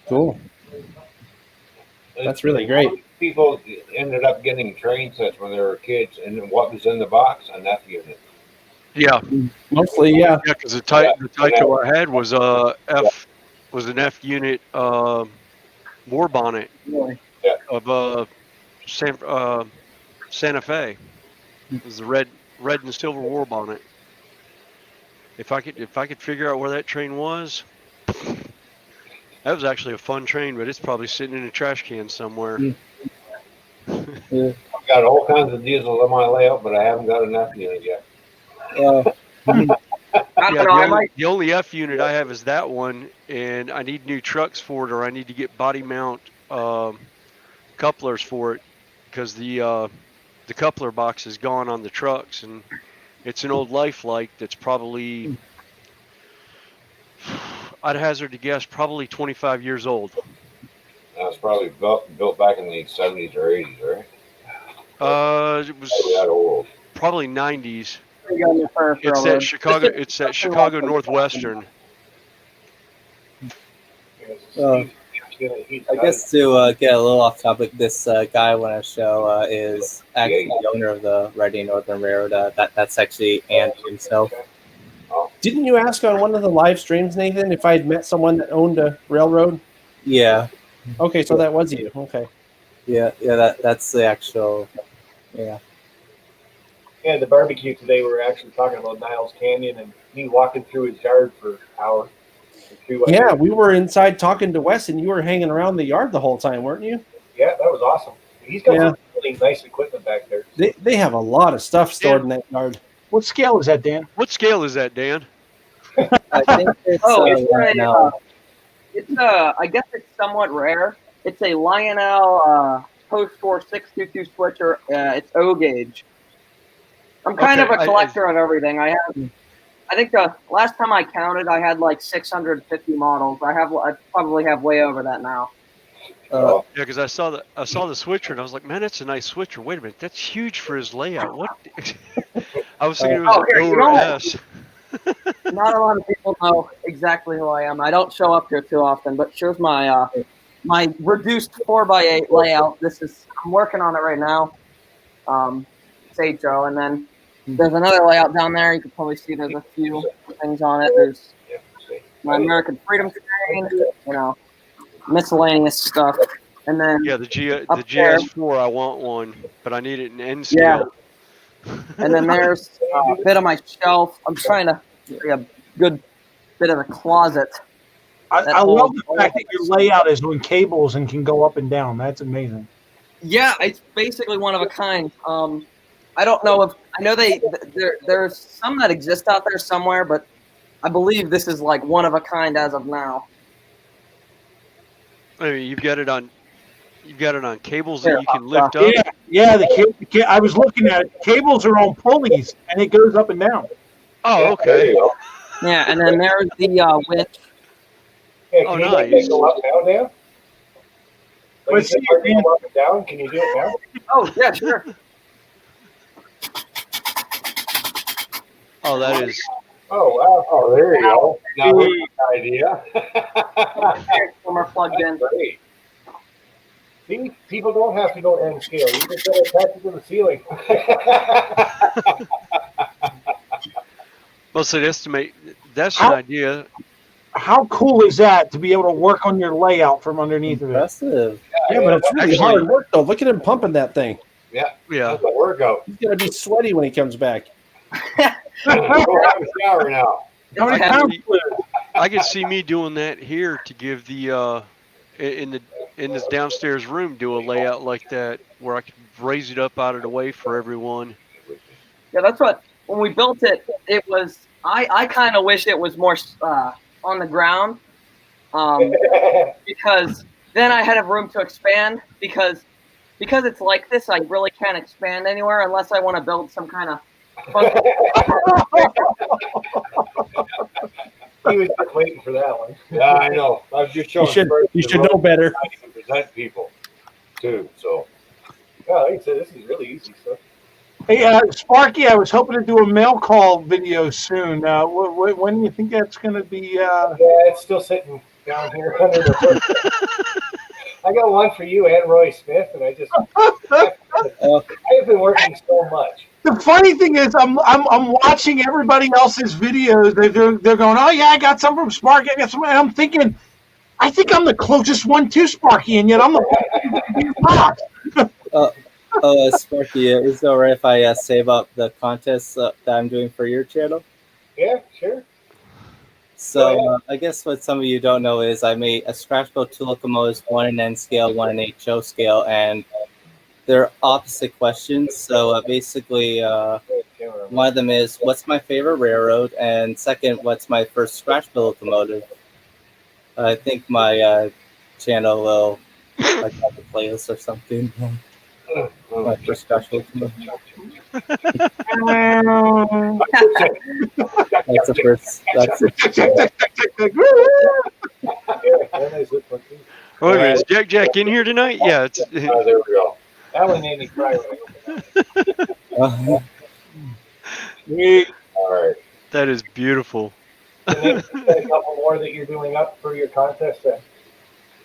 Cool. That's really great. People ended up getting train sets when they were kids, and what was in the box? An F unit. Yeah, mostly. Yeah, because the Tyco I had was an F unit war bonnet of Santa Fe. It was the red and silver war bonnet. If I could figure out where that train was, that was actually a fun train, but it's probably sitting in a trash can somewhere. I've got all kinds of diesels on my layout, but I haven't got an F unit yet. The only F unit I have is that one, and I need new trucks for it, or I need to get body mount couplers for it, because the coupler box is gone on the trucks, and it's an old Lifelike that's probably, I'd hazard to guess, probably 25 years old. That was probably built back in the 70s or 80s, right? It was that old. Probably 90s. It's that Chicago. It's that Chicago Northwestern. I guess to get a little off topic, this guy I want to show is actually the owner of the Ready Northern Railroad. That's actually Ant himself. Didn't you ask on one of the live streams, Nathan, if I had met someone that owned a railroad? Yeah. Okay, so that was you. Okay. Yeah. That's the actual. Yeah. Yeah, the barbecue today, we were actually talking about Niles Canyon and me walking through his yard for an hour. Yeah, we were inside talking to Wes, and you were hanging around the yard the whole time, weren't you? Yeah, that was awesome. He's got some really nice equipment back there. They have a lot of stuff stored in that yard. What scale is that, Dan? What scale is that, Dan? I think it's I guess it's somewhat rare. It's a Lionel post-4 622 switcher. It's O gauge. I'm kind of a collector of everything. I think the last time I counted, I had like 650 models. I probably have way over that now. Yeah, because I saw the switcher and I was like, man, that's a nice switcher. Wait a minute, that's huge for his layout. What? I was thinking it was an ORS. not a lot of people know exactly who I am. I don't show up here too often, but here's my my reduced 4x8 layout. I'm working on it right now. It's HO, and then there's another layout down there. You can probably see there's a few things on it. There's my American Freedom Train, miscellaneous stuff, and then Yeah, the GS4. I want one, but I need it in N scale. Yeah. And then there's a bit of my shelf. I'm trying to make a good bit of the closet. I love the fact that your layout is on cables and can go up and down. That's amazing. Yeah, it's basically one of a kind. I don't know if I know there's some that exist out there somewhere, but I believe this is like one of a kind as of now. I mean, you've got it on cables that you can lift up. Yeah. I was looking at it. Cables are on pulleys, and it goes up and down. Oh, okay. Yeah, and then there's the witch. Hey, Oh, can you nice. go up and down now? Let's see, Go up and down. Can you do it now? Oh, yeah, sure. Oh, that is. Oh, wow. Oh, there you go. Now, there's an idea. We're plugged in. Great. See, people don't have to go N scale. You just got to attach it to the ceiling. Well, so that's an idea. How cool is that to be able to work on your layout from underneath of it? Impressive. Yeah, but it's really hard work though. Look at him pumping that thing. Yeah. That's a workout. He's gonna be sweaty when he comes back. Go have a shower now. How many pounds? I could see me doing that here to give the in this downstairs room, do a layout like that where I could raise it up out of the way for everyone. Yeah, that's what when we built it. It was I kind of wish it was more on the ground, because then I had a room to expand. Because it's like this, I really can't expand anywhere unless I want to build some kind of. He was just waiting for that one. Yeah, I know. I was just showing. You should know better. How you can present people, too. So. Yeah, like I said, this is really easy stuff. Hey, Sparky, I was hoping to do a mail call video soon. When do you think that's going to be? Yeah, it's still sitting down here under the hood. I got one for you and Roy Smith, and I have been working so much. The funny thing is, I'm watching everybody else's videos. They're going, oh yeah, I got some from Sparky. I got some, and I'm thinking, I think I'm the closest one to Sparky, and yet I'm the Sparky, is it alright if I save up the contest that I'm doing for your channel? Yeah, sure. So I guess what some of you don't know is I made a scratch build 2 locomotives, one in N scale, one in HO scale, and they're opposite questions. So basically, one of them is, what's my favorite railroad? And second, what's my first scratch build locomotive? I think my channel will like have a playlist or something. My first scratch build locomotive. That's the first. That's Wait a minute, is Jack in here tonight? Yeah. It's, there we go. That one made me cry when I opened Sweet. All right. that is beautiful. it. And then a couple more that you're doing up for your contest then.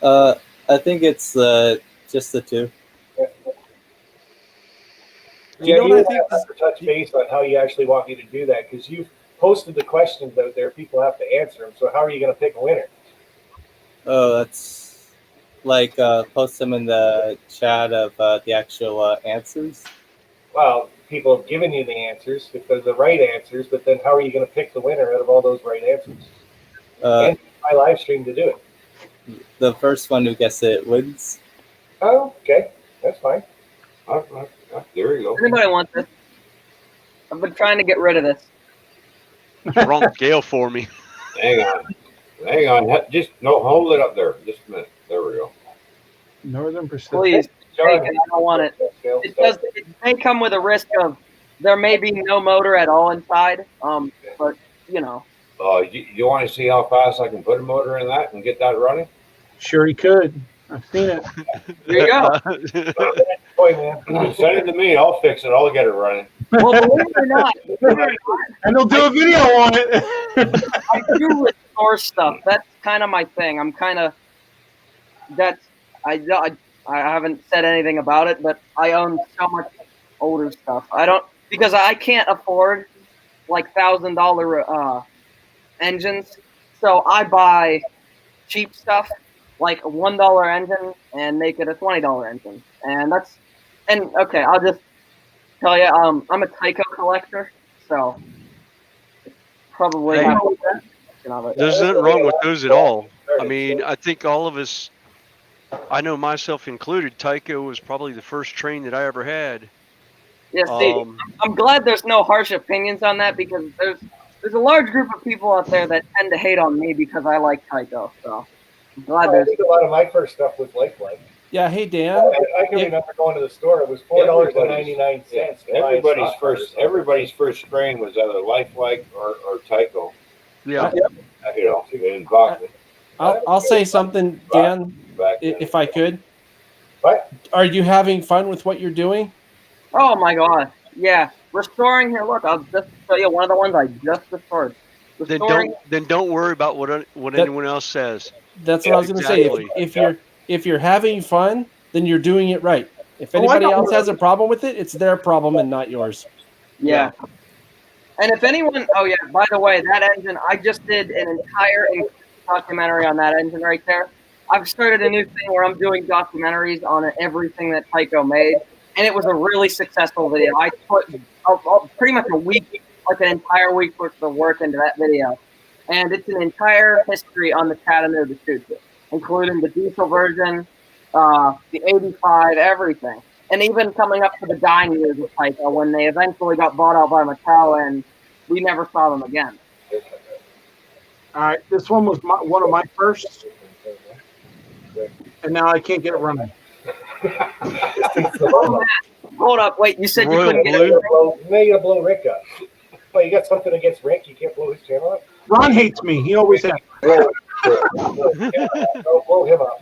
I think it's just the 2. Yeah, know you what I have to touch base on how you actually want me to do that, because you've posted the questions out there. People have to answer them. So how are you going to pick a winner? Oh, that's like post them in the chat of the actual answers. Well, people have given you the answers if they're the right answers, but then how are you going to pick the winner out of all those right answers? And my live stream to do it. The first one who gets it wins. Oh, okay, that's fine. There you go. Anybody want this? I've been trying to get rid of this. Wrong scale for me. Hang on. Just no, hold it up there. Just a minute. There we go. Northern Pacific. Please, take it. I don't want it. It may come with a risk of there may be no motor at all inside. But you know. You want to see how fast I can put a motor in that and get that running? Sure, he could. I've seen it. There you go. Boy, man. Send it to me. I'll fix it. I'll get it running. Well, believe it or not, And they'll do a video on it. I do restore stuff. That's kind of my thing. I'm kind of I haven't said anything about it, but I own so much older stuff. I don't because I can't afford like $1,000 engines, so I buy cheap stuff like a $1 engine and make it a $20 engine, and okay. I'll just tell you, I'm a Tyco collector, so probably Hey, have to there's nothing wrong with those at all. I mean, I think all of us, I know myself included, Tyco was probably the first train that I ever had. Yeah, see, I'm glad there's no harsh opinions on that because there's a large group of people out there that tend to hate on me because I like Tyco. So I'm glad I there's. think a lot of my first stuff was Lifeline. Yeah. Hey, Dan. I can remember going to the store. It was $4.99. Everybody's first train was either Lifelike or Tyco. Yeah. You know, in Boston. I'll say something, Dan, if I could. What? Are you having fun with what you're doing? Oh my God! Yeah, restoring here. Look, I'll just show you one of the ones I just restored. Then don't worry about what anyone else says. That's what I was going to say. If you're having fun, then you're doing it right. If anybody else has a problem with it, it's their problem and not yours. Yeah. And if anyone, oh yeah, by the way, that engine, I just did an entire documentary on that engine right there. I've started a new thing where I'm doing documentaries on everything that Tyco made, and it was a really successful video. I put pretty much a week, like an entire week worth of work into that video, and it's an entire history on the Chattanooga choo-choo, including the diesel version, the 85, everything. And even coming up to the dying years of Tyco when they eventually got bought out by Mattel and we never saw them again. All right, this one was one of my firsts, and now I can't get it running. Hold up, wait, you said you Royal couldn't get Blue? it? Now you gotta blow Rick up. Well, you got something against Rick? You can't blow his channel up? Ron hates me. He always has. Don't blow him up.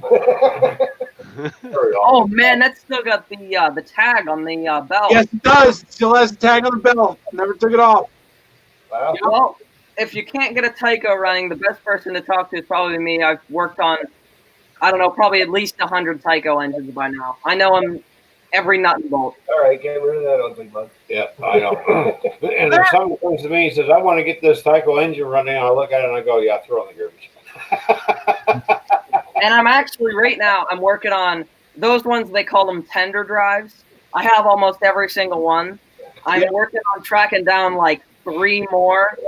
Oh man, that's still got the tag on the belt. Yes, it does. It still has the tag on the belt. Never took it off. Wow. Well, if you can't get a Tyco running, the best person to talk to is probably me. I've worked on, I don't know, probably at least 100 Tyco engines by now. I know them every nut and bolt. All right, get rid of that ugly bug. Yeah, I know. And if someone comes to me and says, I want to get this Tyco engine running, I look at it and I go, yeah, throw it in the garbage. And I'm actually, right now, I'm working on those ones, they call them tender drives. I have almost every single one. I'm working on tracking down like 3 more.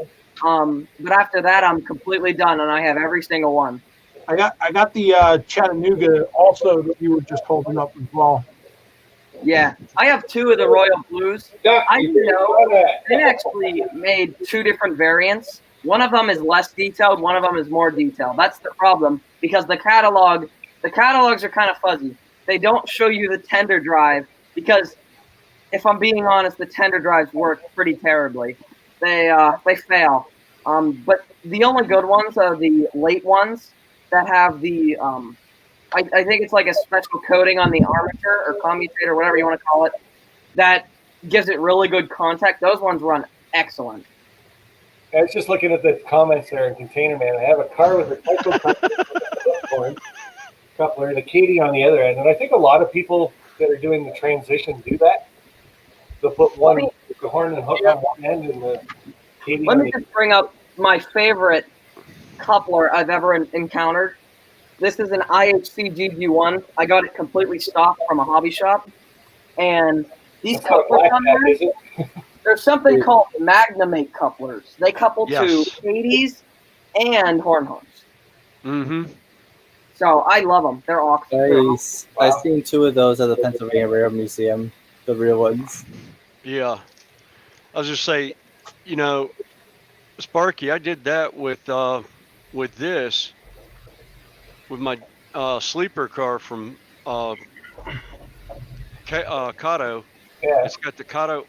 But after that, I'm completely done, and I have every single one. I got the Chattanooga also that you were just holding up as well. Yeah, I have 2 of the Royal Blues. I know they actually made 2 different variants. One of them is less detailed. One of them is more detailed. That's the problem because the catalogs are kind of fuzzy. They don't show you the tender drive because, if I'm being honest, the tender drives work pretty terribly. They fail. But the only good ones are the late ones that have the I think it's like a special coating on the armature or commutator, whatever you want to call it, that gives it really good contact. Those ones run excellent. I was just looking at the comments there in Container Man. I have a car with a Tyco coupler, the Katie on the other end, and I think a lot of people that are doing the transition do that. They'll put one with the horn and hook on one end and the Katie. Let me just bring up my favorite coupler I've ever encountered. This is an IHC GG1. I got it completely stocked from a hobby shop, and these couplers on there. There's something called Magnamate couplers. They couple to 80s and horn hooks. Mm-hmm. So I love them. They're awesome. Nice. I've seen 2 of those at the Pennsylvania Railroad Museum, the real ones. Yeah. I was just say, you know, Sparky, I did that with this, with my sleeper car from Kato. Yeah. It's got the Kato.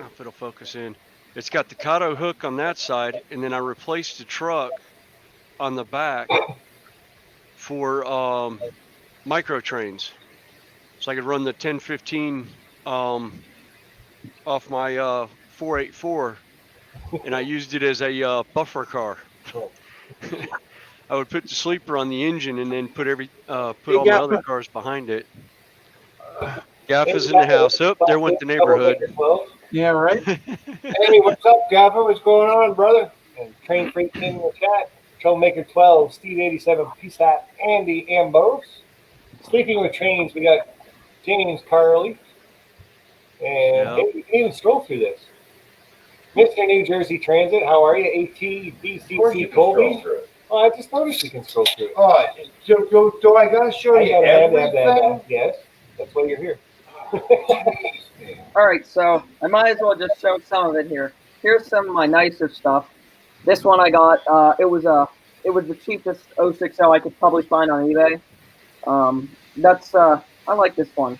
If it'll focus in, it's got the Kato hook on that side, and then I replaced the truck on the back for micro trains, so I could run the 1015 off my 484, and I used it as a buffer car. I would put the sleeper on the engine and then put all my other cars behind it. Gaffa's in the house. Oh, there went the neighborhood. Yeah, right. Hey, what's up, Gaffa? What's going on, brother? And Train Freak in the chat. Troublemaker 12, Steve 87, Peace Hat, Andy Ambos. Speaking with trains, we got James Carley. And hey, we can even scroll through this. Mr. New Jersey Transit, how are you? ATBCC Colby. Oh, I just noticed you can scroll through it. Oh, do I gotta show you everything? Yes, that's why you're here. All right, so I might as well just show some of it here. Here's some of my nicer stuff. This one I got. It was the cheapest 060 I could probably find on eBay. I like this one.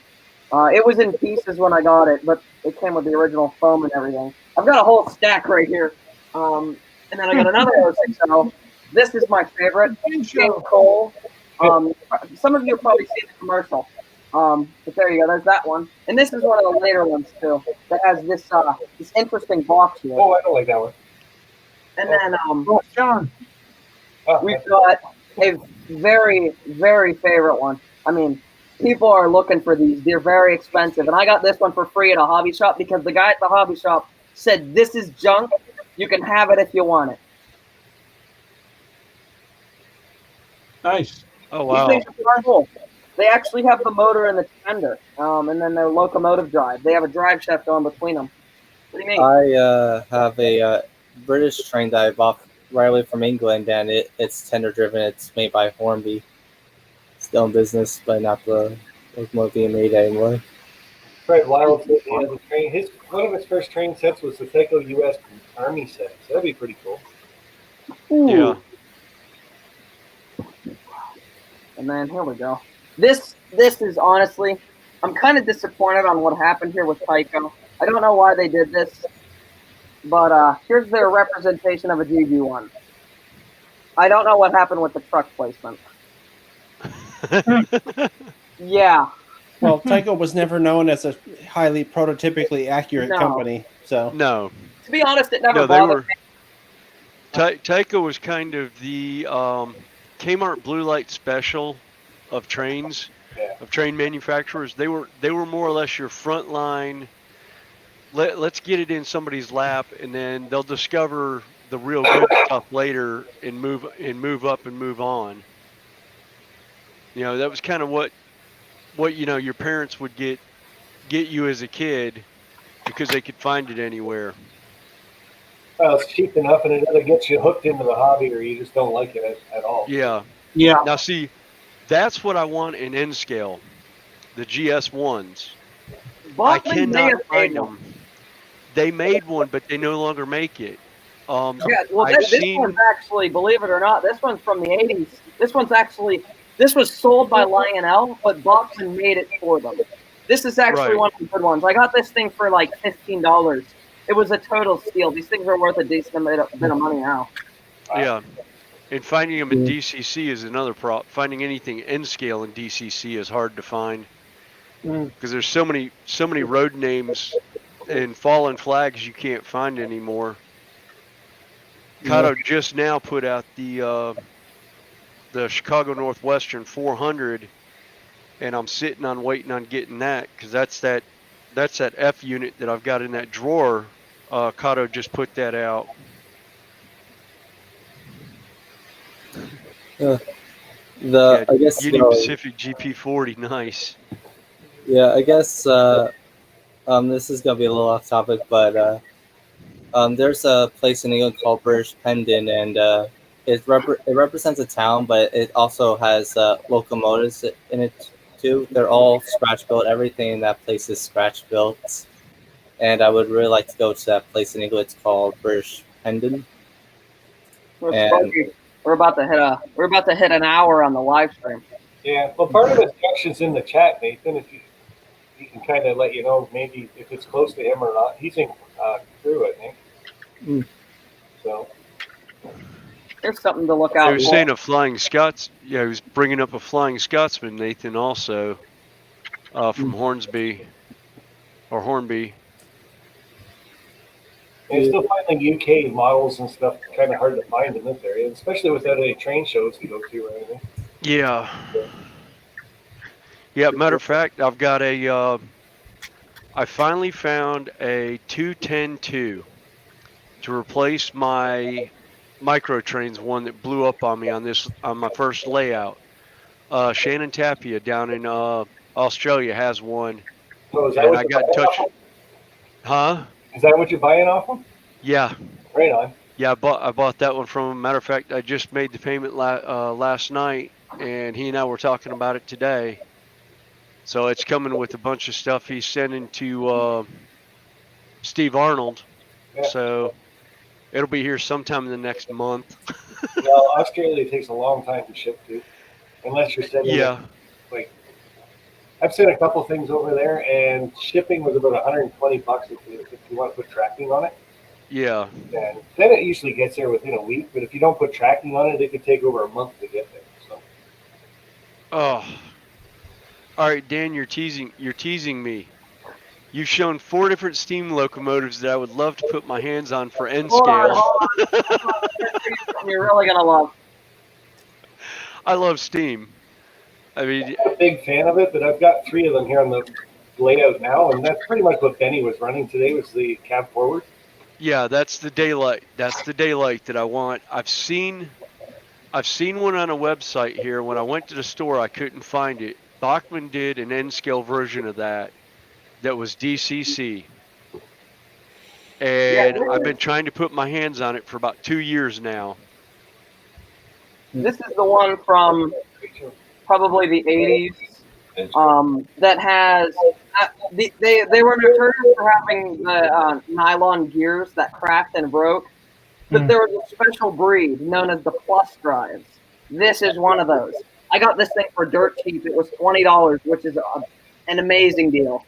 It was in pieces when I got it, but it came with the original foam and everything. I've got a whole stack right here. And then I got another 060. This is my favorite. James Cole. Some of you have probably seen the commercial. But there you go. There's that one. And this is one of the later ones too. That has this interesting box here. Oh, I don't like that one. And then John. we've got a very, very favorite one. I mean, people are looking for these. They're very expensive. And I got this one for free at a hobby shop because the guy at the hobby shop said, "This is junk. You can have it if you want it." Nice. Oh, wow. These things are darn cool. They actually have the motor and the tender, and then their locomotive drive. They have a drive shaft going between them. What do you mean? I have a British train that I bought right away from England, and it's tender driven. It's made by Hornby. Still in business, but not the locomotive being made anymore. Fred Wild said he has a train. One of his first train sets was the Tyco U.S. Army set. So that'd be pretty cool. Ooh. Yeah. And then here we go. This is honestly, I'm kind of disappointed on what happened here with Tyco. I don't know why they did this, but here's their representation of a GG1. I don't know what happened with the truck placement. Yeah. Well, Tyco was never known as a highly prototypically accurate No. company, so No. To be honest, it never No, they bothered were. me. Tyco was kind of the Kmart Blue Light Special of trains, of train manufacturers. They were more or less your front line. Let's get it in somebody's lap, and then they'll discover the real good stuff later and move up and move on. You know, that was kind of what your parents would get you as a kid because they could find it anywhere. Well, it's cheap enough, and it either gets you hooked into the hobby or you just don't like it at all. Yeah. Yeah. Now see, that's what I want in N scale, the GS1s. I Bachman may cannot have find made one. them. They made one, but they no longer make it. Yeah, well, I've this seen- one's actually, believe it or not, this one's from the 80s. This was sold by Lionel, but Bachman made it for them. This is actually Right. one of the good ones. I got this thing for like $15. It was a total steal. These things are worth a decent bit of money now. Yeah. And finding them in DCC is another problem. Finding anything N scale in DCC is hard to find because there's so many road names and fallen flags you can't find anymore. Kato just now put out the Chicago Northwestern 400, and I'm waiting on getting that because that's that F unit that I've got in that drawer. Kato just put that out. I guess Union Pacific GP40, nice. Yeah, I guess this is gonna be a little off topic, but there's a place in England called British Pendon, and it represents a town, but it also has locomotives in it too. They're all scratch built. Everything in that place is scratch built, and I would really like to go to that place in England. It's called British Pendon. We're about to hit an hour on the live stream. Yeah, well, part of the instructions in the chat, Nathan, if he can kind of let you know maybe if it's close to him or not. He's in crew, I think. So. There's something to look They out were for. saying a Flying Scots. Yeah, he was bringing up a Flying Scotsman, Nathan, also from Hornsby or Hornby. And still finding UK models and stuff kind of hard to find in this area, especially without any train shows to go to or anything. Yeah. Yeah, matter of fact, I've got I finally found a 210-2 to replace my micro trains one that blew up on me on my first layout. Shannon Tapia down in Australia has one, So is that and what I you're got in buying touch. off Huh? them? Is that what you're buying off them? Yeah, Right on. yeah. I bought that one from him. Matter of fact, I just made the payment last night, and he and I were talking about it today. So it's coming with a bunch of stuff he's sending to Steve Arnold. Yeah. So it'll be here sometime in the next month. Well, Australia takes a long time to ship to, unless you're sending it. Yeah. Like, I've sent a couple things over there, and shipping was about $120 if you want to put tracking on it. Yeah. And then it usually gets there within a week. But if you don't put tracking on it, it could take over a month to get there. So. Oh. All right, Dan, you're teasing me. You've shown 4 different steam locomotives that I would love to put my hands on for N scale. Hold on. You're really gonna love. I love steam. I mean, I'm a big fan of it, but I've got 3 of them here on the layout now, and that's pretty much what Benny was running today was the cab forward. yeah, that's the daylight. That's the daylight that I want. I've seen one on a website here. When I went to the store, I couldn't find it. Bachmann did an N-scale version of that was DCC. And I've been trying to put my hands on it for about 2 years now. This is the one from probably the 80s that has they were notorious for having the nylon gears that cracked and broke, but there was a special breed known as the plus drives. This is one of those. I got this thing for dirt cheap. It was $20, which is an amazing deal.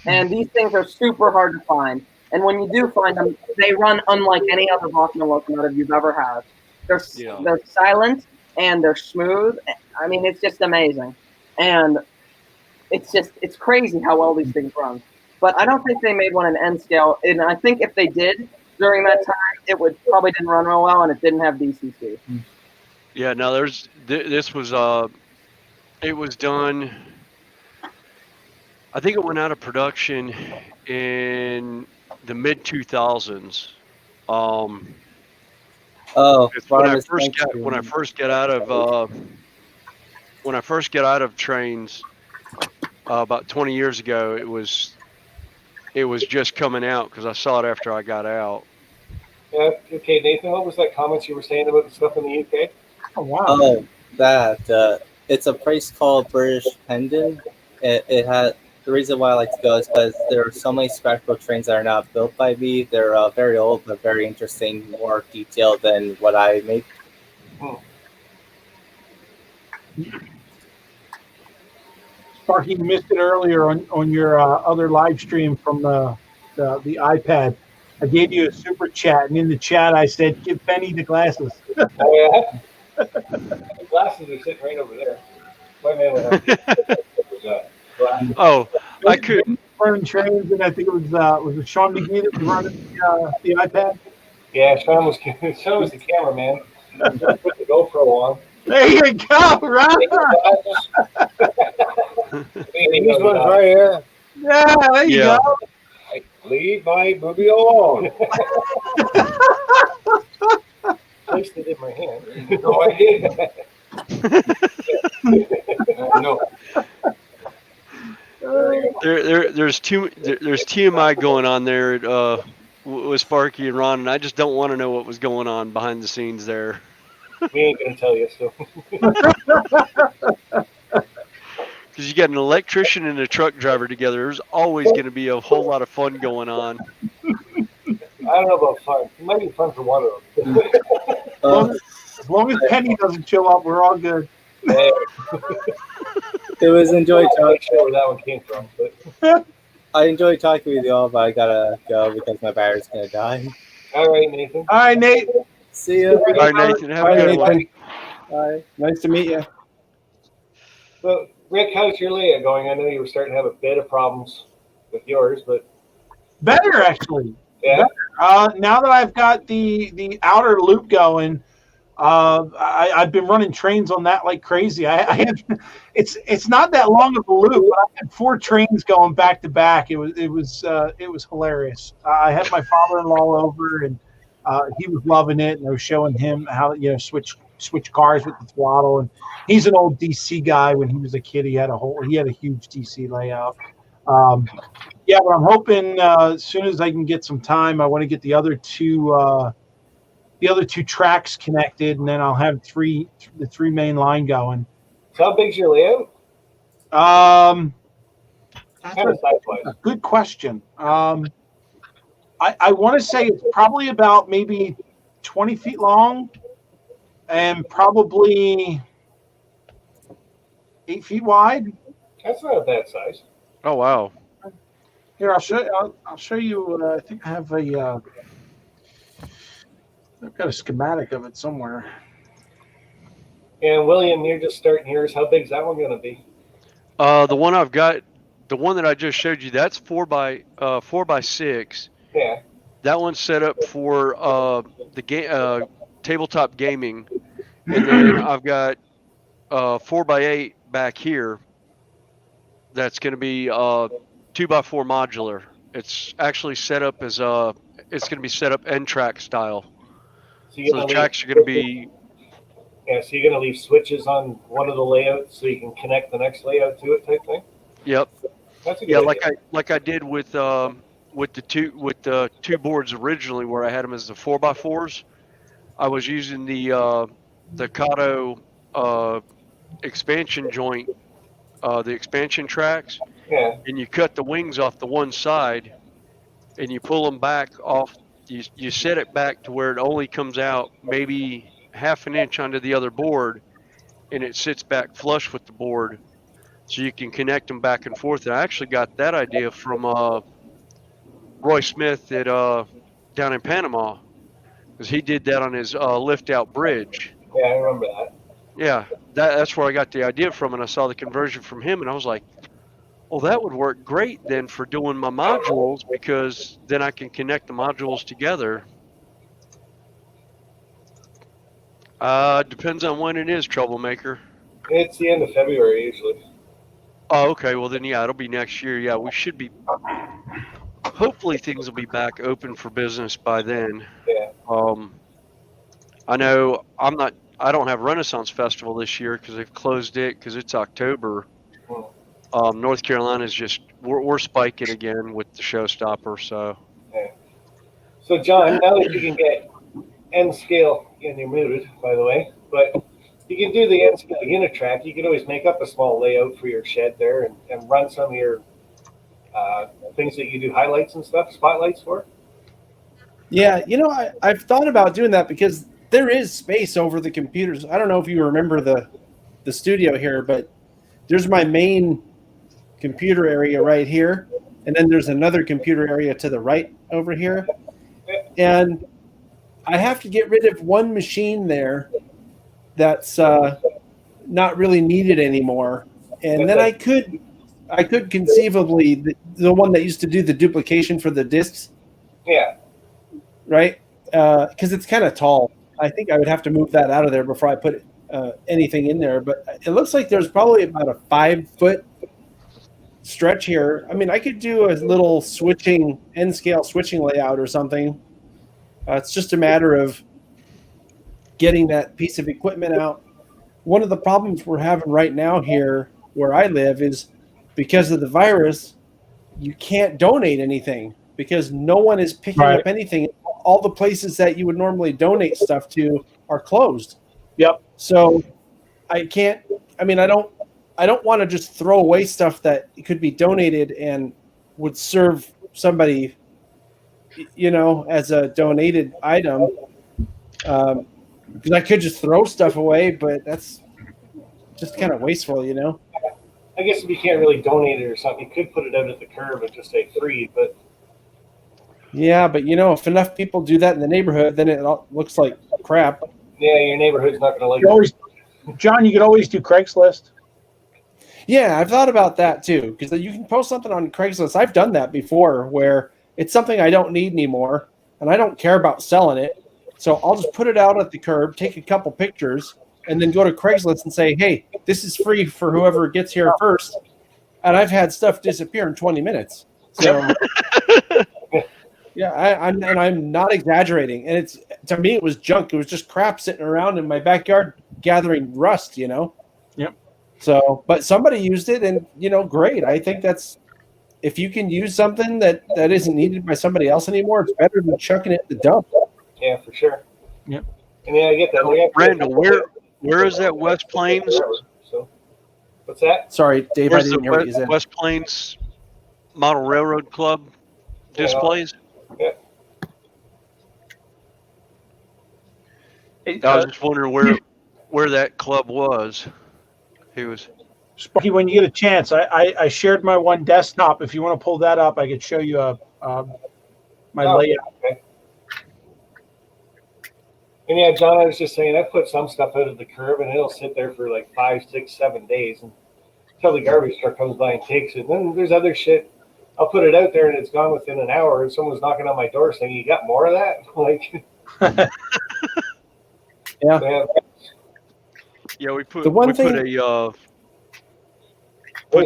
And these things are super hard to find. And when you do find them, they run unlike any other Bachmann locomotive you've ever had. They're silent and they're smooth. I mean, it's just amazing. And it's crazy how well these things run. But I don't think they made one in N scale. And I think if they did during that time, it would probably didn't run real well and it didn't have DCC. Yeah, no, this was it was done. I think it went out of production in the mid 2000s. Oh, when I first got out of trains about 20 years ago, it was just coming out because I saw it after I got out. Yeah. Okay, Nathan, what was that comments you were saying about the stuff in the UK? Oh wow. Oh, that it's a place called British Hendon. It has. The reason why I like to go is because there are so many scrapbook trains that are not built by me. They're very old, but very interesting, more detailed than what I make. Sparky missed it earlier on your other live stream from the iPad. I gave you a super chat, and in the chat I said, "Give Benny the glasses." Oh yeah. The glasses are sitting right over there. My man would have Oh, I couldn't. Running trains, and I think it was it Sean McGee that was running the iPad? Yeah, Sean was the cameraman. Put the GoPro on. There you go, right? These ones right here. Yeah, there you Yeah. go. Leave my booby alone. Placed it in my hand. No, I didn't. No. There's TMI going on there with Sparky and Ron, and I just don't want to know what was going on behind the scenes there. We ain't gonna tell you, so. Because you got an electrician and a truck driver together, there's always going to be a whole lot of fun going on. I don't know about fun. It might be fun for one of them. As long as Penny doesn't show up, we're all good. It was enjoyed I'm not talking. sure where that one came from, but I enjoyed talking with you all, but I gotta go because my battery's gonna die. all right, Nathan. All right, Nate. See you. Bye, Nathan. Have Bye, a good one. Nathan. Bye. Nice to meet you. So, Rick, how's your layout going? I know you were starting to have a bit of problems with yours, but Better actually. yeah. Now that I've got the outer loop going, I've been running trains on that like crazy. I have, it's not that long of a loop, but I had 4 trains going back to back. It was hilarious. I had my father-in-law over, and he was loving it, and I was showing him how switch cars with the throttle. And he's an old DC guy. When he was a kid, he had a huge DC layout. Yeah, but I'm hoping as soon as I can get some time, I want to get the other two tracks connected, and then I'll have the 3 main line going. So how big's your layout? That's Kind of size-wise. a good question. I want to say it's probably about maybe 20 feet long and probably 8 feet wide. That's not a bad size. Oh, wow. Here, I'll show you. I think I have I've got a schematic of it somewhere. And William, you're just starting yours. How big's that one going to be? The one I've got, the one that I just showed you, that's 4x6. Yeah. That one's set up for the tabletop gaming, and then I've got 4x8 back here. That's going to be 2x4 modular. It's actually set up as it's going to be set up N-track style. So the tracks are going to be. Yeah, so you're going to leave switches on one of the layouts so you can connect the next layout to it, type thing. Yep. That's a good idea. like I did with the two boards originally, where I had them as the 4x4s. I was using the Kato expansion joint, the expansion tracks. Yeah. And you cut the wings off the one side, and you pull them back off. You set it back to where it only comes out maybe half an inch onto the other board, and it sits back flush with the board, so you can connect them back and forth. And I actually got that idea from Roy Smith at down in Panama, because he did that on his lift-out bridge. Yeah, I remember that. Yeah, that's where I got the idea from, and I saw the conversion from him, and I was like, well, that would work great then for doing my modules, because then I can connect the modules together. Depends on when it is, Troublemaker. It's the end of February usually. Oh, okay. Well, then, yeah, it'll be next year. Yeah, we should be. Hopefully, things will be back open for business by then. Yeah. I know I don't have Renaissance Festival this year because they've closed it because it's October. North Carolina's just we're spiking again with the showstopper. So. Yeah. So, John, now that you can get N scale, and you're muted, by the way, but you can do the N scale unit track. You can always make up a small layout for your shed there and run some of your things that you do highlights and stuff, spotlights for. Yeah, I've thought about doing that because there is space over the computers. I don't know if you remember the studio here, but there's my main computer area right here, and then there's another computer area to the right over here. And I have to get rid of one machine there that's not really needed anymore. And then I could conceivably, the one that used to do the duplication for the discs. Yeah. Right? Because it's kind of tall. I think I would have to move that out of there before I put anything in there. But it looks like there's probably about a 5-foot stretch here. I mean, I could do a little N-scale switching layout or something. It's just a matter of getting that piece of equipment out. One of the problems we're having right now here where I live is because of the virus, you can't donate anything because no one is picking up anything. All the places that you would normally donate stuff to are closed. Yep. So I don't want to just throw away stuff that could be donated and would serve somebody, as a donated item. Because I could just throw stuff away, but that's just kind of wasteful, I guess if you can't really donate it or something, you could put it out at the curb and just say free, but. Yeah, but if enough people do that in the neighborhood, then it looks like crap. Yeah, your neighborhood's not going to like You always, John, you could always do Craigslist. Yeah, I've thought about that too, because you can post something on Craigslist. I've done that before where it's something I don't need anymore and I don't care about selling it. So I'll just put it out at the curb, take a couple pictures, and then go to Craigslist and say, hey, this is free for whoever gets here first. And I've had stuff disappear in 20 minutes. So yeah, I'm not exaggerating. And it's, to me, it was junk. It was just crap sitting around in my backyard gathering rust, you know? Yep. So, but somebody used it and, you know, great. I think that's, if you can use something that isn't needed by somebody else anymore, it's better than chucking it in the dump. Yeah, for sure. Yep. And yeah, I get that. Randall, where is that West Plains? So, what's that? Sorry, Dave, Where's I didn't the hear what you said. West Plains Model Railroad Club displays? Yeah. I was just wondering where that club was. He was. Sparky, when you get a chance, I shared my one desktop. If you want to pull that up, I could show you my layout. Okay. And yeah, John, I was just saying, I put some stuff out of the curb, and it'll sit there for like 5, 6, 7 days until the garbage truck comes by and takes it. And then there's other shit. I'll put it out there, and it's gone within an hour, and someone's knocking on my door saying, "You got more of that?" Like, yeah. Yeah, we put The one put thing-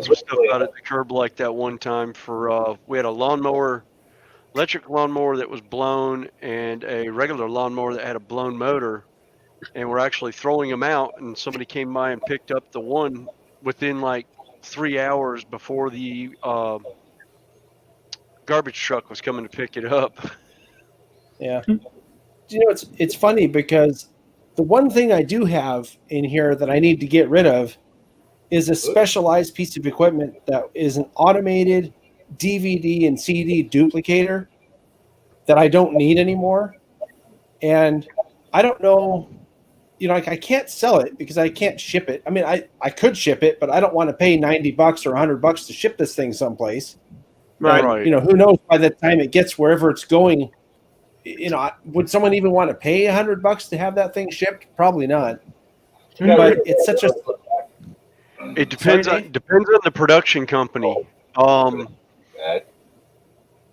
some stuff out at the curb like that one time for we had a lawnmower, electric lawnmower that was blown, and a regular lawnmower that had a blown motor, and we're actually throwing them out, and somebody came by and picked up the one within like 3 hours before the garbage truck was coming to pick it up. Yeah. You know, it's funny because the one thing I do have in here that I need to get rid of is a specialized piece of equipment that is an automated DVD and CD duplicator that I don't need anymore. And I don't know, you know, like I can't sell it because I can't ship it. I mean, I could ship it, but I don't want to pay $90 or $100 to ship this thing someplace. Right. And, you know, who knows by the time it gets wherever it's going, you know, would someone even want to pay $100 to have that thing shipped? Probably not. But it's such a. It depends on the production company.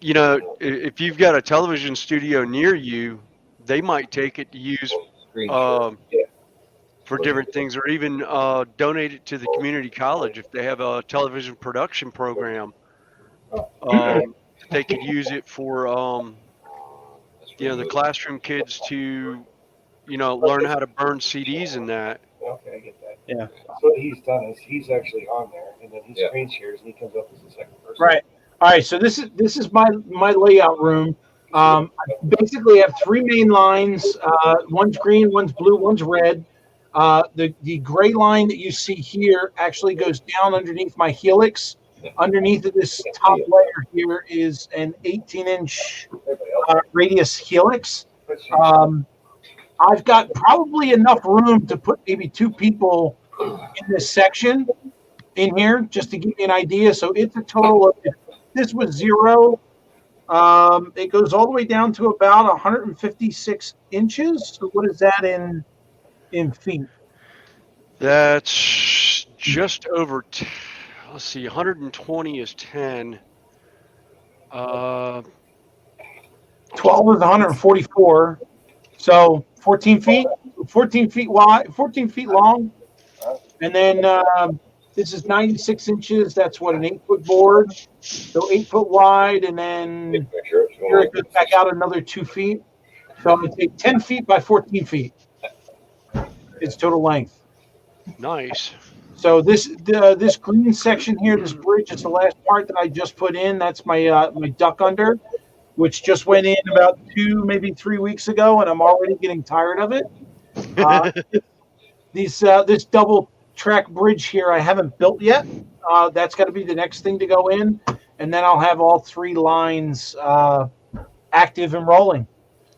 You know, if you've got a television studio near you, they might take it to use for different things, or even donate it to the community college if they have a television production program. They could use it for you know, the classroom kids to, you know, learn how to burn CDs and that. okay, I get that. Yeah. So what he's done is he's actually on there, and then he screen shares, and he comes up as the second person. Right. All right. So this is my layout room. I basically have 3 main lines. One's green, one's blue, one's red. The gray line that you see here actually goes down underneath my helix. Underneath of this top layer here is an 18-inch radius helix. I've got probably enough room to put maybe 2 people in this section in here, just to give you an idea. So it's a total of, if this was 0, it goes all the way down to about 156 inches. So what is that in feet? That's just over. Let's see, 120 is 10. 12 is 144. So 14 feet, 14 feet wide, 14 feet long. And then this is 96 inches. That's what, an 8-foot board. So 8 foot wide. And then here it goes back out another 2 feet. So I'm going to take 10 feet by 14 feet. It's total length. Nice. So this green section here, this bridge, is the last part that I just put in. That's my my duck under, which just went in about 2, maybe 3 weeks ago, and I'm already getting tired of it. This double track bridge here I haven't built yet. That's got to be the next thing to go in, and then I'll have all 3 lines active and rolling.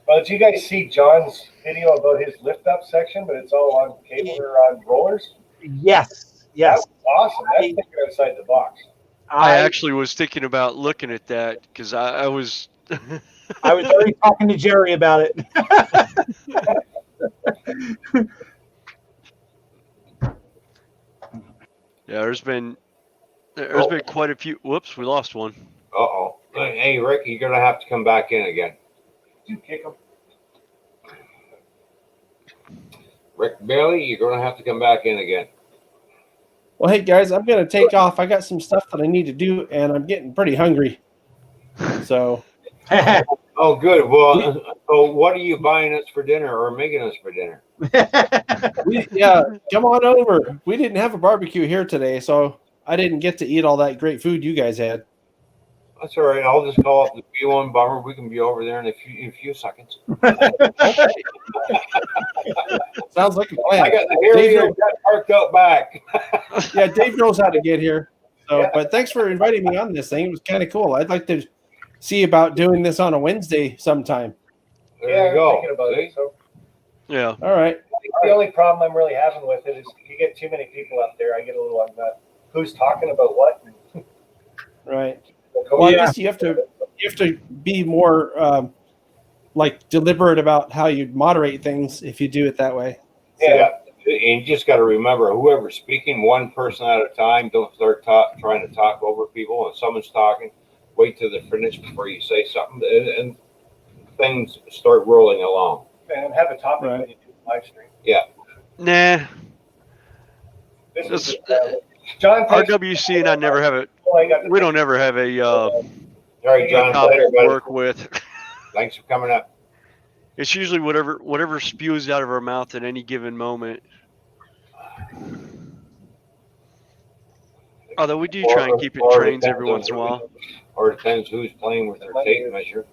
Well, did you guys see John's video about his lift up section, but it's all on cable or on rollers? Yes. That was awesome. That's thinking outside the box. I actually was thinking about looking at that because I was. I was already talking to Jerry about it. Yeah, there's been quite a few. Whoops, we lost one. Uh-oh. Hey, Rick, you're going to have to come back in again. Kick him. Rick Bailey, you're going to have to come back in again. Well, hey guys, I'm gonna take off. I got some stuff that I need to do, and I'm getting pretty hungry. So. Oh, good. Well, so what are you buying us for dinner or making us for dinner? Yeah, come on over. We didn't have a barbecue here today, so I didn't get to eat all that great food you guys had. That's all right. I'll just call up the B1 Bummer. We can be over there in a few seconds. Sounds like a plan. I got the area parked out back. Yeah, Dave knows how to get here. So, yeah. But thanks for inviting me on this thing. It was kind of cool. I'd like to see about doing this on a Wednesday sometime. There you go. Yeah. All right. The only problem I'm really having with it is you get too many people up there. I get a little who's talking about what. Right. Well, I guess you have to be more like deliberate about how you moderate things if you do it that way. Yeah. And you just got to remember, whoever's speaking, one person at a time. Don't start trying to talk over people. When someone's talking, wait till they're finished before you say something, and things start rolling along. And have a topic when you do the live stream. Yeah. Nah. John, RWC and I never have it. We don't ever have a all right, John, topic to work with. Thanks for coming up. It's usually whatever spews out of our mouth at any given moment. Although we do try and keep it trains every once in a while. Or it depends who's playing with their tape measure.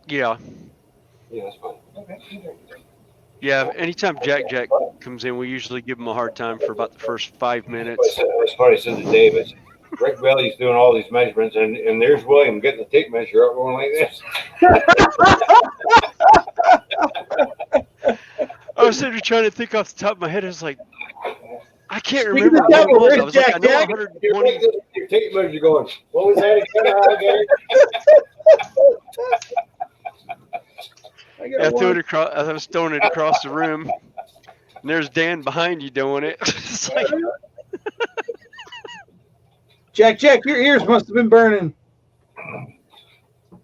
Yeah. Yeah, that's fine. Yeah, anytime Jack comes in, we usually give him a hard time for about the first 5 minutes. That's what I said to David. Rick Bailey's doing all these measurements, and there's William getting the tape measure up going like this. I was sitting there trying to think off the top of my head. I was like, I can't remember what it was. I was like, I know 120. Your tape measure going, what was that again? I threw it across. I was throwing it across the room, and there's Dan behind you doing it. It's like, Jack, your ears must have been burning.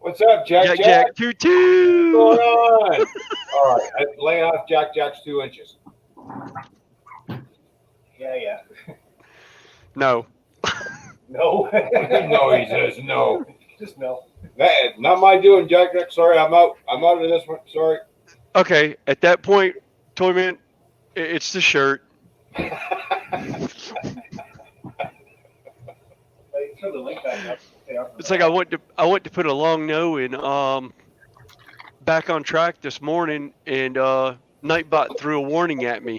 What's up, Jack? Jack, 2-2. What's going on? All right, lay off Jack's 2 inches. Yeah. No. No. No, he says no. Just no. Not my doing, Jack. Sorry, I'm out. I'm out of this one. Sorry. Okay, at that point, Toyman, it's the shirt. It's like I went to put a long no in back on track this morning, and Nightbot threw a warning at me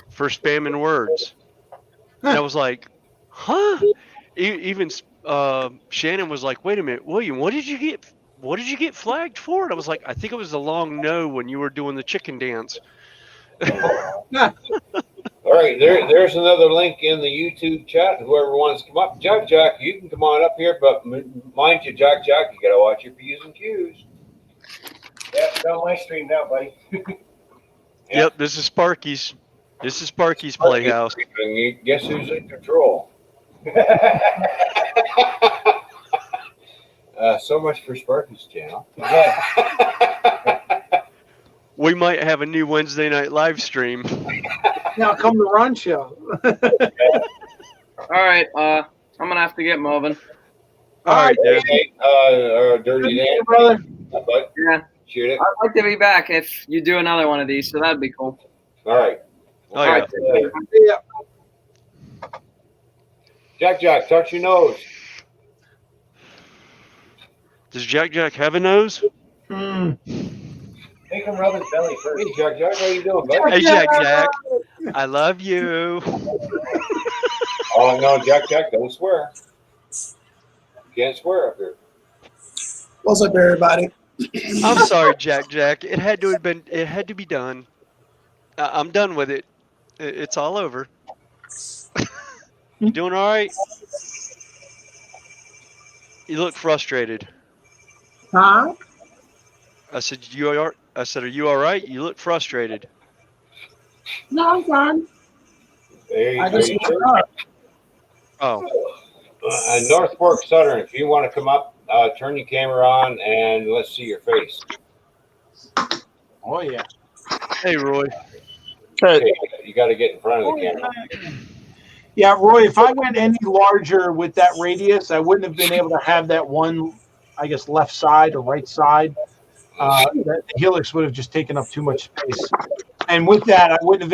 for spamming words. And I was like, huh? Even Shannon was like, wait a minute, William, what did you get flagged for? And I was like, I think it was the long no when you were doing the chicken dance. All right, there's another link in the YouTube chat. Whoever wants to come up, Jack, you can come on up here, but mind you, Jack, you gotta watch your P's and Q's. Yeah, it's on my stream now, buddy. Yep, this is Sparky's. This is Sparky's Playhouse. Guess who's in control? So much for Sparky's channel. We might have a new Wednesday night live stream. Now come the Run Show. All right, I'm gonna have to get moving. All right, Dan. Dirty Dan, brother. Yeah, shoot it. I'd like to be back if you do another one of these, so that'd be cool. All right. Oh, yeah. Jack, touch your nose. Does Jack have a nose? Make him rub his belly first. Hey, Jack, how you doing, buddy? Hey, Jack, I love you. Oh, no, Jack, don't swear. You can't swear up here. What's up, everybody? I'm sorry, Jack. It had to be done. I'm done with it. It's all over. You doing all right? You look frustrated. Huh? I said, you I said, "Are you all right? You look frustrated." No, I'm fine. I Are just you woke sure? up. Oh, North Fork Southern, if you want to come up, turn your camera on and let's see your face. Oh yeah. hey, Roy. Okay, you got to get in front of the camera. Yeah, Roy, if I went any larger with that radius, I wouldn't have been able to have that one, I guess, left side or right side. The helix would have just taken up too much space. And with that, I wouldn't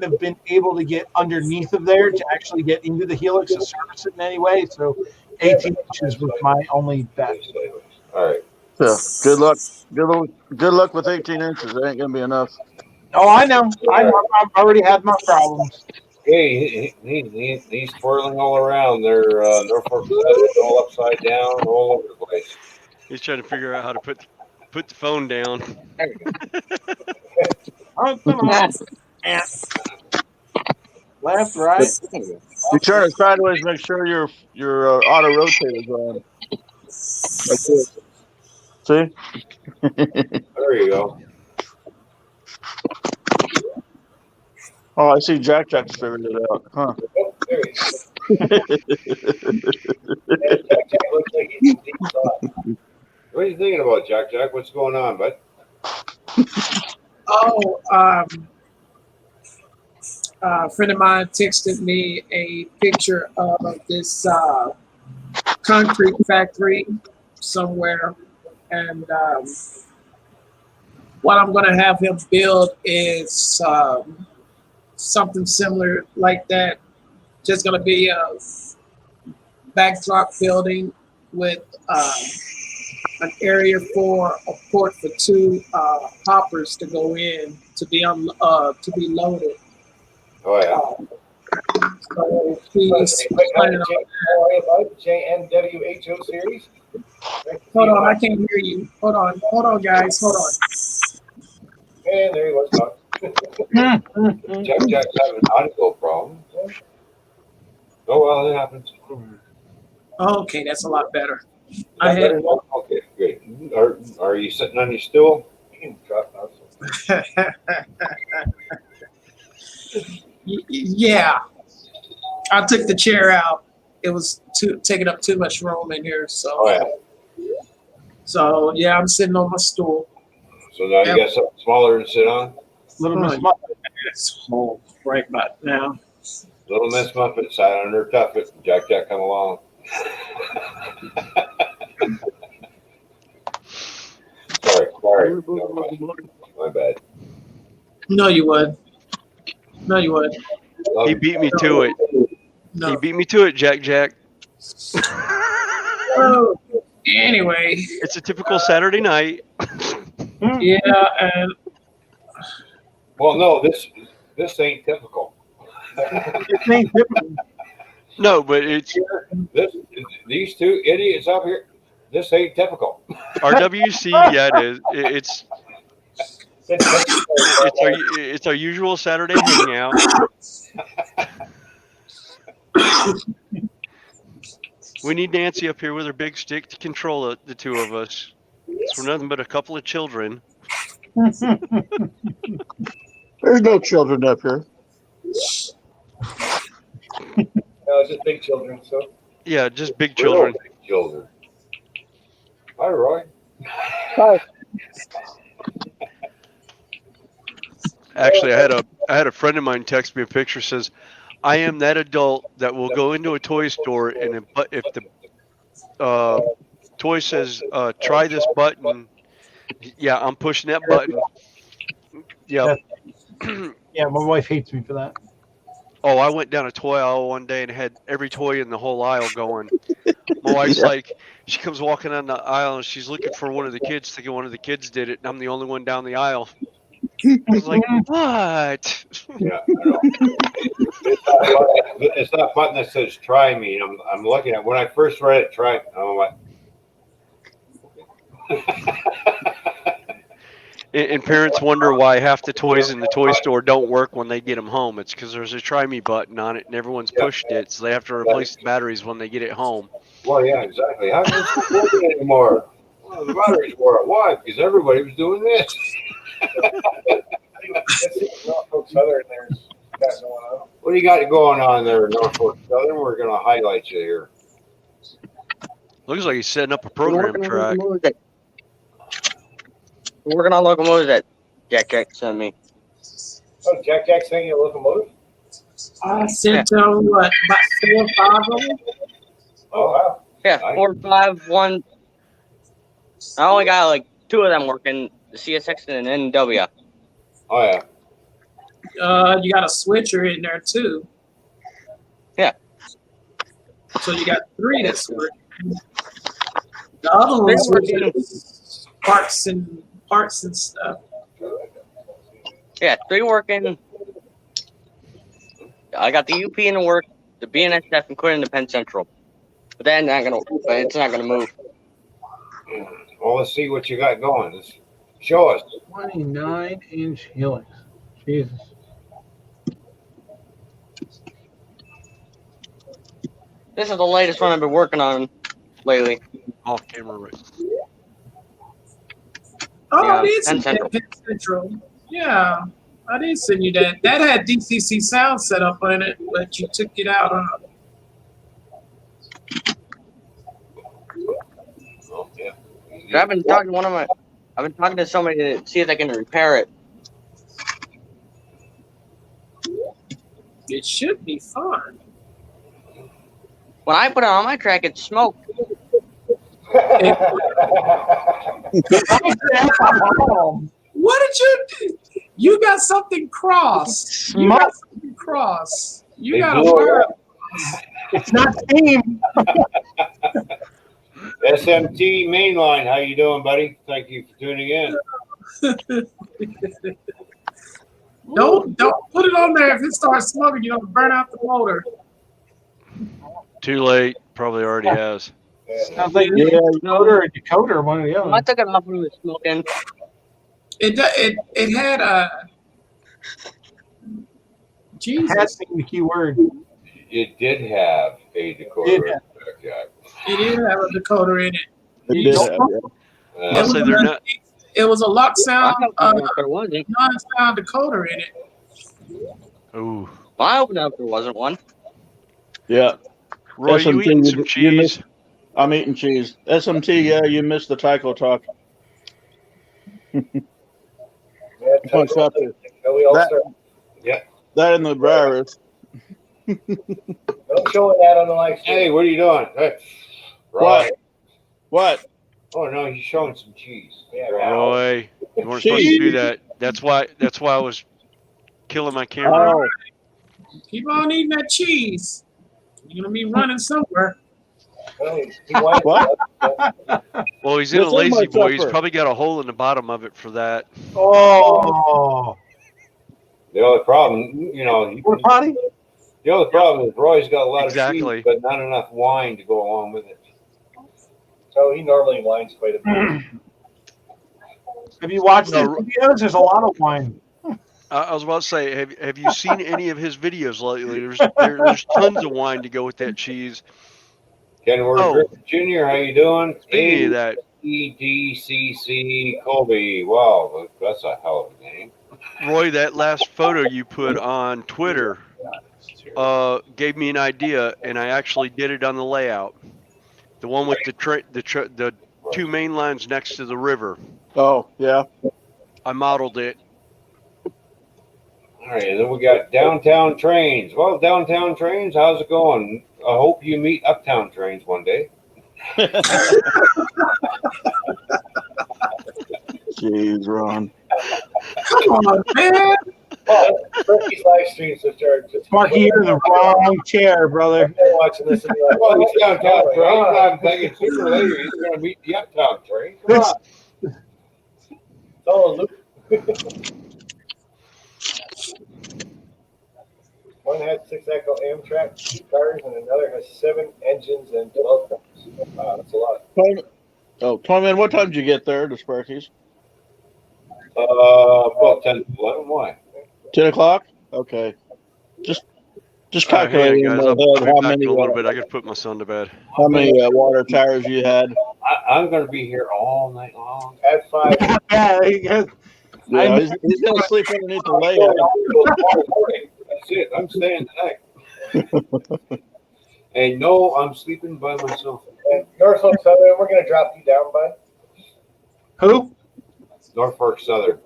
have been able to get underneath of there to actually get into the helix and service it in any way. So 18 inches was my only bet. All right. Yeah. Good luck. Good luck with 18 inches. That ain't gonna be enough. Oh, I know. I've already had my problems. Hey, he's twirling all around. They're Norfolk Southern, all upside down, all over the place. He's trying to figure out how to put the phone down. Oh, come on. Left, right. You turn it sideways. Make sure your auto rotator's on. Like this. See? There you go. Oh, I see. Jack's figured it out, huh? Oh, there you go. What are you thinking about, Jack? What's going on, bud? Oh, a friend of mine texted me a picture of this concrete factory somewhere, and what I'm going to have him build is something similar like that. Just going to be a backdrop building with an area for a port for two hoppers to go in to be loaded. Oh yeah. So he's planning on that. JNWHO series. Hold on, I can't hear you. Hold on, guys. Hold on. And there he was. Jack's having an audio problem. Oh well, it happens. Okay, that's a lot better. Okay, good. Are you sitting on your stool? Yeah, I took the chair out. It was taking up too much room in here. So, So yeah, I'm sitting on my stool. So now you got something smaller to sit on? Little Miss Muffet. Right about now. Little Miss Muffet sat on her tuffet. Jack, come along. Sorry. My bad. No, you would. He beat me to it. No. He beat me to it, Jack. Oh, anyway. It's a typical Saturday night. Yeah, and Well, no, this ain't typical. It ain't typical. No, but it's These two idiots up here. This ain't typical. RWC. Yeah, it is. It's our usual Saturday hangout. We need Nancy up here with her big stick to control the two of us. We're nothing but a couple of children. There's no children up here. No, it's just big children. So Yeah, just big children. Big children. Hi, Roy. Hi. Actually, I had a friend of mine text me a picture. Says, "I am that adult that will go into a toy store and if the toy says try this button, yeah, I'm pushing that button." Yeah. Yeah, my wife hates me for that. Oh, I went down a toy aisle one day and had every toy in the whole aisle going. My wife's like, she comes walking down the aisle and she's looking for one of the kids, thinking one of the kids did it, and I'm the only one down the aisle. I was like, what? Yeah, I know. It's that button that says "try me." I'm looking at when I first read it. Try. I'm like. And parents wonder why half the toys in the toy store don't work when they get them home. It's because there's a try me button on it and everyone's pushed it, so they have to replace the batteries when they get it home. Well, yeah, exactly. How does this work anymore? Oh, the batteries wore it. Why? Because everybody was doing this. Norfolk Southern, there's got going on. What do you got going on there, Norfolk Southern? We're going to highlight you here. Looks like he's setting up a We're program working on track. locomotives that- We're working on locomotives that Jack sent me. Oh, Jack sent you a locomotive? I sent them what, about 4 or 5 of them? Oh, wow. Yeah, Nice. 4 or 5, 1. I only got like 2 of them working, the CSX and an NW. Oh, yeah. You got a switcher in there too. Yeah. So you got 3 that's working. The other ones were just parts and stuff. Yeah, 3 working. I got the UP in the work, the BNSF, including the Penn Central. But then it's not gonna move. Well, let's see what you got going. Let's show us. 29-inch helix. Jesus. This is the latest one I've been working on lately. Off camera, right? Oh, Yeah, I did Penn send that Central. Penn Central. Yeah, I did send you that. That had DCC sound set up on it, but you took it out on. Oh, yeah. I've been talking to somebody to see if they can repair it. It should be fine. When I put it on my track, it smoked. What did you do? You got something cross. You got something cross. You They got a blew it wire. up. It's not steam. SMT Mainline, how you doing, buddy? Thank you for tuning in. Don't put it on there. If it starts smoking, you're gonna burn out the motor. Too late. Probably already has. Sounds like decoder or decoder, one or the I other. took it off when it was smoking. It had a. Jesus. Has been the key word. It did have a decoder. Okay. It did have a decoder in it. It did have, yeah. I'll say they're not. It was a lock sound, I hope there wasn't. non-sound decoder in it. Ooh, I hope there wasn't one. Yeah. Roy, you SMT, eating some you cheese? missed- I'm eating cheese. SMT, yeah, you missed the Tyco talk. What's up there? We all That- start. That and the virus. Don't show that on the live stream. Hey, what are you doing? Hey. What? What? Oh no, he's showing some cheese. Yeah, Roy, you weren't supposed to do that. That's why I was killing my camera. Oh, Keep on eating that cheese. You're gonna be running somewhere. what? Well, he's in a What's in my lazy boy. He's supper? probably got a hole in the bottom of it for that. Oh. The only problem, you know, Porta potty? the only problem is Roy's got a lot Exactly. of cheese, but not enough wine to go along with it. So he normally whines quite a bit. Have you watched No, his videos? There's a lot of wine. I was about to say, have you seen any of his videos lately? There's tons of wine to go with that cheese. Kenworth Oh. Griffith Jr., how you doing? Speaking of that, EDCC Colby. Wow, that's a hell of a name. Roy, that last photo you put on Twitter gave me an idea, and I actually did it on the layout. The one with the 2 main lines next to the river. Oh, yeah. I modeled it. All right, and then we got downtown trains. Well, downtown trains, how's it going? I hope you meet uptown trains one day. Jeez, Ron. Come on, man. Oh, Berkey's live stream, so start just Marky, you're in the wrong chair, brother. watching this and be like, Well, he's downtown oh, train. God. I'm thinking sooner or later he's going to meet the uptown train. Come on. It's all a loop. One has 6 Echo Amtrak 2 cars, and another has 7 engines and 12 cars. Wow, that's a lot. Tommy, what time did you get there to Sparky's? About 10 to 11. Why? 10 o'clock? Okay. Just Just All right, hang calculate on, in guys. my I'll head be how back many in a little bit. I got to put my son to bed. water towers you had. I'm going to be here all night long. At 5. Yeah, he's going to sleep underneath the layout. That's it. I'm staying tonight. And no, I'm sleeping by myself. And Norfolk Southern, we're going to drop you down, bud. Who? Norfolk Southern.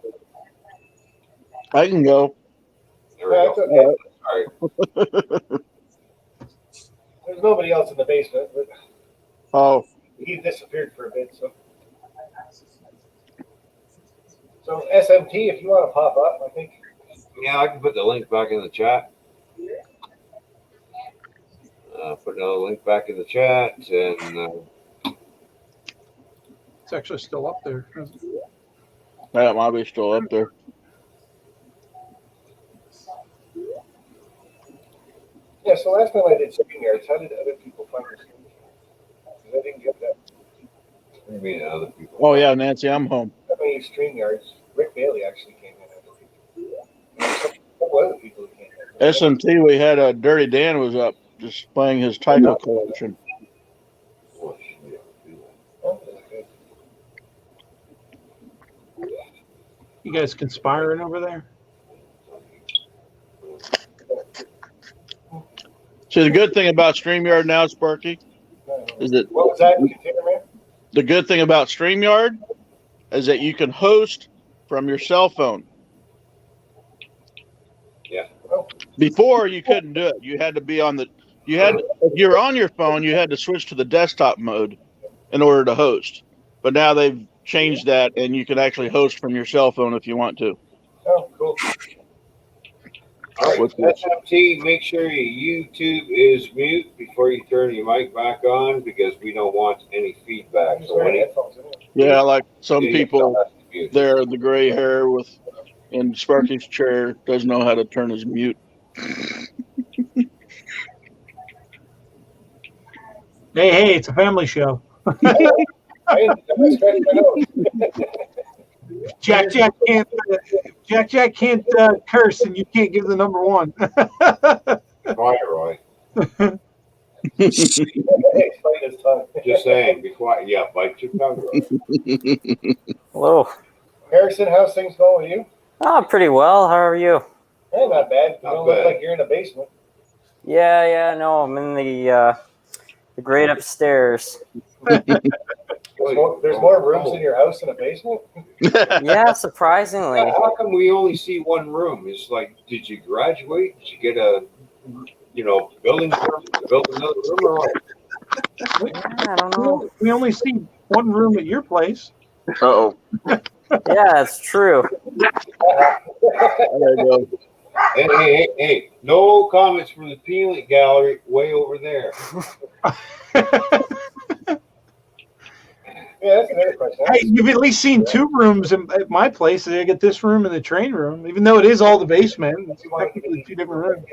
I can go. There we That's go. okay. All right. There's nobody else in the basement, but Oh, he disappeared for a bit. So SMT, if you want to pop up, I think. Yeah, I can put the link back in the chat. Put another link back in the chat, and It's actually still up there. that might be still up there. Yeah, so last time I did StreamYards, how did other people find this? Because I didn't get that. what do you mean other people? Oh yeah, Nancy, I'm home. How many StreamYards? Rick Bailey actually came in. A couple other people who came in. SMT, we had Dirty Dan was up displaying his Tyco collection. Oh, shit. Oh, that's good. You guys conspiring over there? See, the good thing about StreamYard now, Sparky, is that What was that, Container Man? the good thing about StreamYard is that you can host from your cell phone. Yeah. Before you couldn't do it. You had to be on the. If you're on your phone, you had to switch to the desktop mode in order to host. But now they've changed that, and you can actually host from your cell phone if you want to. Oh, cool. All right, What's this? SMT, make sure your YouTube is mute before you turn your mic back on because we don't want any feedback. He's So wearing any, headphones, isn't he? Yeah, like some Yeah, people that's mute. there, the gray hair in Sparky's chair doesn't know how to turn his mute. Hey, it's a family show. I scratched my nose. Jack can't curse, and you can't give the number one. Quiet, Roy. Hey, fight his tongue. Just saying, be quiet. Yeah, bite your tongue, Roy. Hello. Harrison, how's things going with you? Oh, pretty well. How are you? Hey, not bad. You Not don't look bad. like you're in a basement. Yeah, no, I'm in the grade upstairs. There's more rooms in your house in a basement? Yeah, surprisingly. How come we only see one room? It's like, did you graduate? Did you get a, building permit to build another room or what? I don't know. We only see one room at your place. Uh-oh. Yeah, it's true. There you go. Hey, no comments from the peanut gallery way over there. Yeah, that's another question. Hey, you've at least seen two rooms at my place. I get this room and the train room, even though it is all the basement. It's technically two different rooms.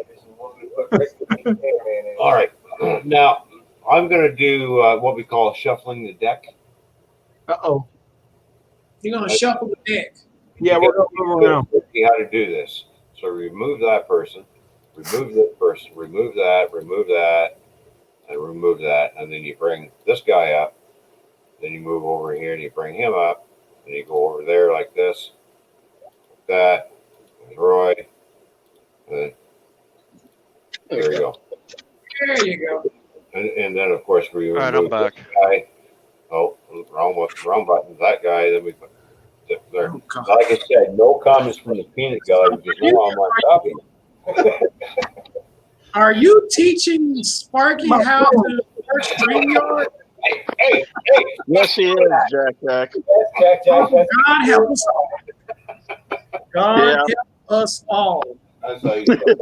All right. Now, I'm going to do what we call shuffling the deck. Uh-oh. You're gonna shuffle the deck. Yeah, we're going to move around. See how to do this. So remove that person, remove this person, remove that, and remove that. And then you bring this guy up. Then you move over here and you bring him up. And you go over there like this. Like that. There's Roy. And there you go. There you go. And then, of course, we All right, remove I'm back. this guy. Oh, wrong button. That guy. Then we put there. Like I said, no comments from the peanut gallery because no one wants copy. Are you teaching Sparky how to work StreamYard? Hey. Yes, he is, Jack. Jack. God help us all. God Yeah. help us all. That's how you do it.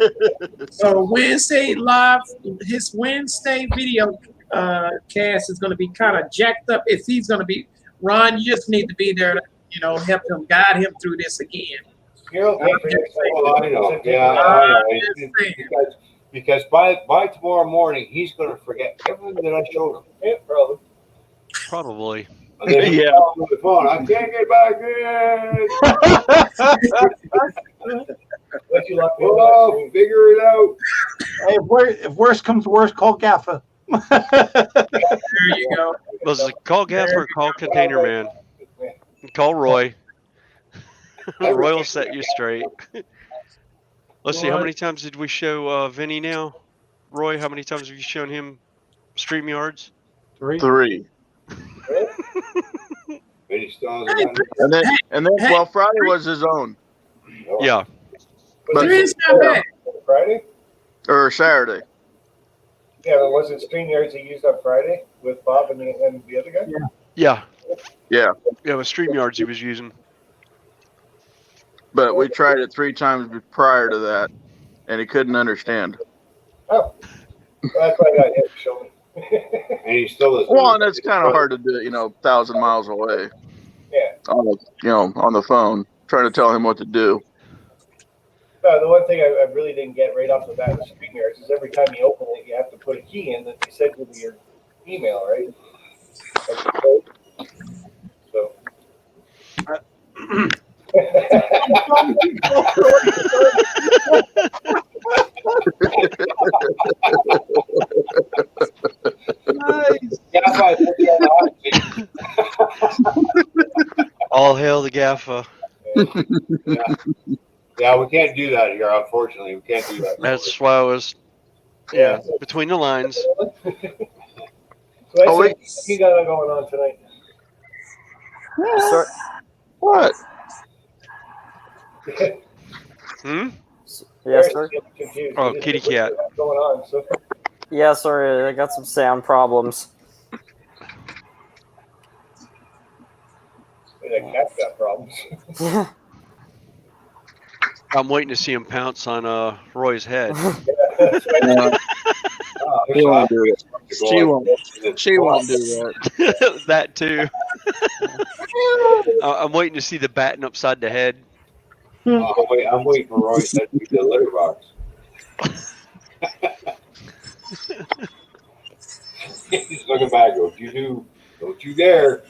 So Wednesday live, his Wednesday video cast is going to be kind of jacked up. If he's going to be, Ron, you just need to be there to, help him, guide him through this again. You're okay for your Oh, I know. Yeah, I know. Because by tomorrow morning, he's going to forget everything that I showed him. Yeah, probably. Probably. And then he'll Yeah. call me on the phone. I can't get back in. Let you lock me in. Oh, figure it out. if worse comes to worse, call Gaffa. There you go. Was it call Gaffer or call Container Man? Call Roy. Roy will set you straight. Let's see, how many times did we show Vinny now? Roy, how many times have you shown him StreamYards? 3. Vinny still hasn't gotten And then well, Friday was his own. Yeah. But, It's not bad. Friday? or Saturday. Yeah, but was it StreamYards he used on Friday with Bob and the other guy? Yeah. Yeah. Yeah, with StreamYards he was using. But we tried it 3 times prior to that, and he couldn't understand. Oh. Well, that's why I got him to show me. And he still doesn't. Well, and it's kind of hard to do it, 1,000 miles away. Yeah. On the phone, trying to tell him what to do. No, the one thing I really didn't get right off the bat with StreamYards is every time you open it, you have to put a key in that they send you to your email, right? So. Nice. All hail the Gaffa. Yeah, we can't do that here. Unfortunately, we can't do that. That's why I was, between the lines. So that's you got going on tonight. Sorry. What? Yes, sir. Oh, kitty cat. What's going on? So. Yeah, sorry, I got some sound problems. That cat's got problems. I'm waiting to see him pounce on Roy's head. She won't do it. She won't do that. That too. I'm waiting to see the batting upside the head. I'm waiting for Roy to be the litter box. He's looking back. Don't you dare.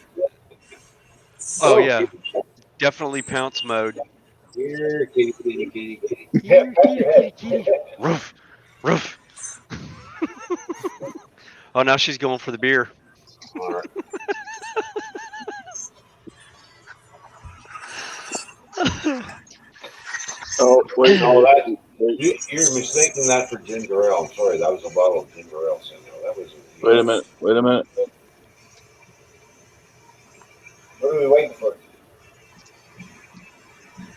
Oh yeah, definitely pounce mode. Here, kitty. Here, kitty. Roof, roof. Oh, now she's going for the beer. All right. Oh, wait. You're mistaking that for ginger ale. I'm sorry, that was a bottle of ginger ale. So no, that was. Wait a minute. What are we waiting for?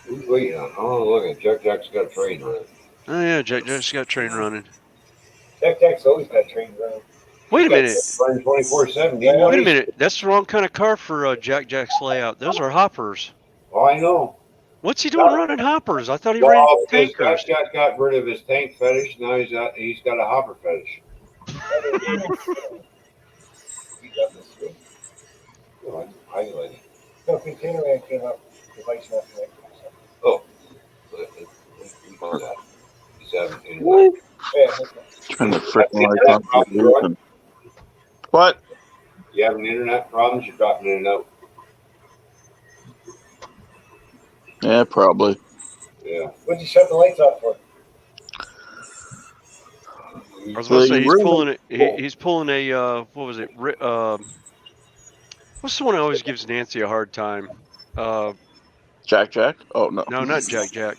Who's waiting on? Oh, look at Jack's got a train running. Oh yeah, Jack's got train running. Jack's always got trains running. Wait a minute. Running 24/7. Wait a minute. That's the wrong kind of car for Jack's layout. Those are hoppers. Oh, I know. What's he doing running hoppers? I thought he ran tankers. Jack got rid of his tank fetish. Now he's got a hopper fetish. Highlighting. No, Container Man came up. The lights not connected. Oh. He's having internet. Turn the freaking lights on. What? You having internet problems? You're dropping in and out. Yeah, probably. Yeah. What'd you shut the lights off for? I was about to say he's pulling a what was it? What's the one that always gives Nancy a hard time? Jack? Oh no. No, not Jack.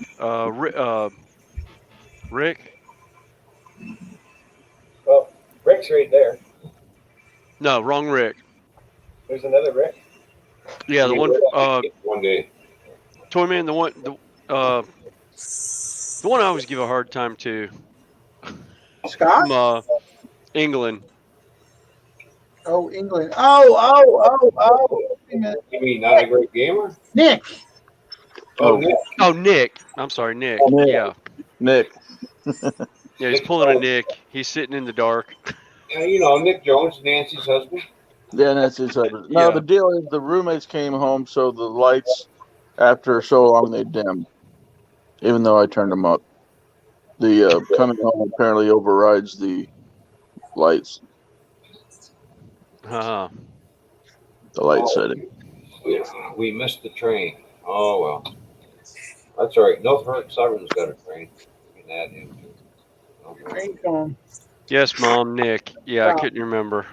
Rick. Well, Rick's right there. No, wrong Rick. There's another Rick. Yeah, the one. One day. Toyman, the one I always give a hard time to. Scott? From England. Oh, England. Oh. You mean not a great gamer? Nick. Oh, Nick. Oh, Nick. I'm sorry, Nick. Nick. Yeah. Nick. Yeah, he's pulling a Nick. He's sitting in the dark. Yeah, Nick Jones, Nancy's husband. Yeah, that's his husband. No, the deal is the roommates came home, so the lights, after so long, they dimmed. Even though I turned them up. The coming home apparently overrides the lights. Uh-huh. The light setting. We missed the train. Oh, well. That's all right. North Severn's got a train. We can add him too. No. Ain't going. Yes, Mom, Nick. Yeah, I couldn't remember.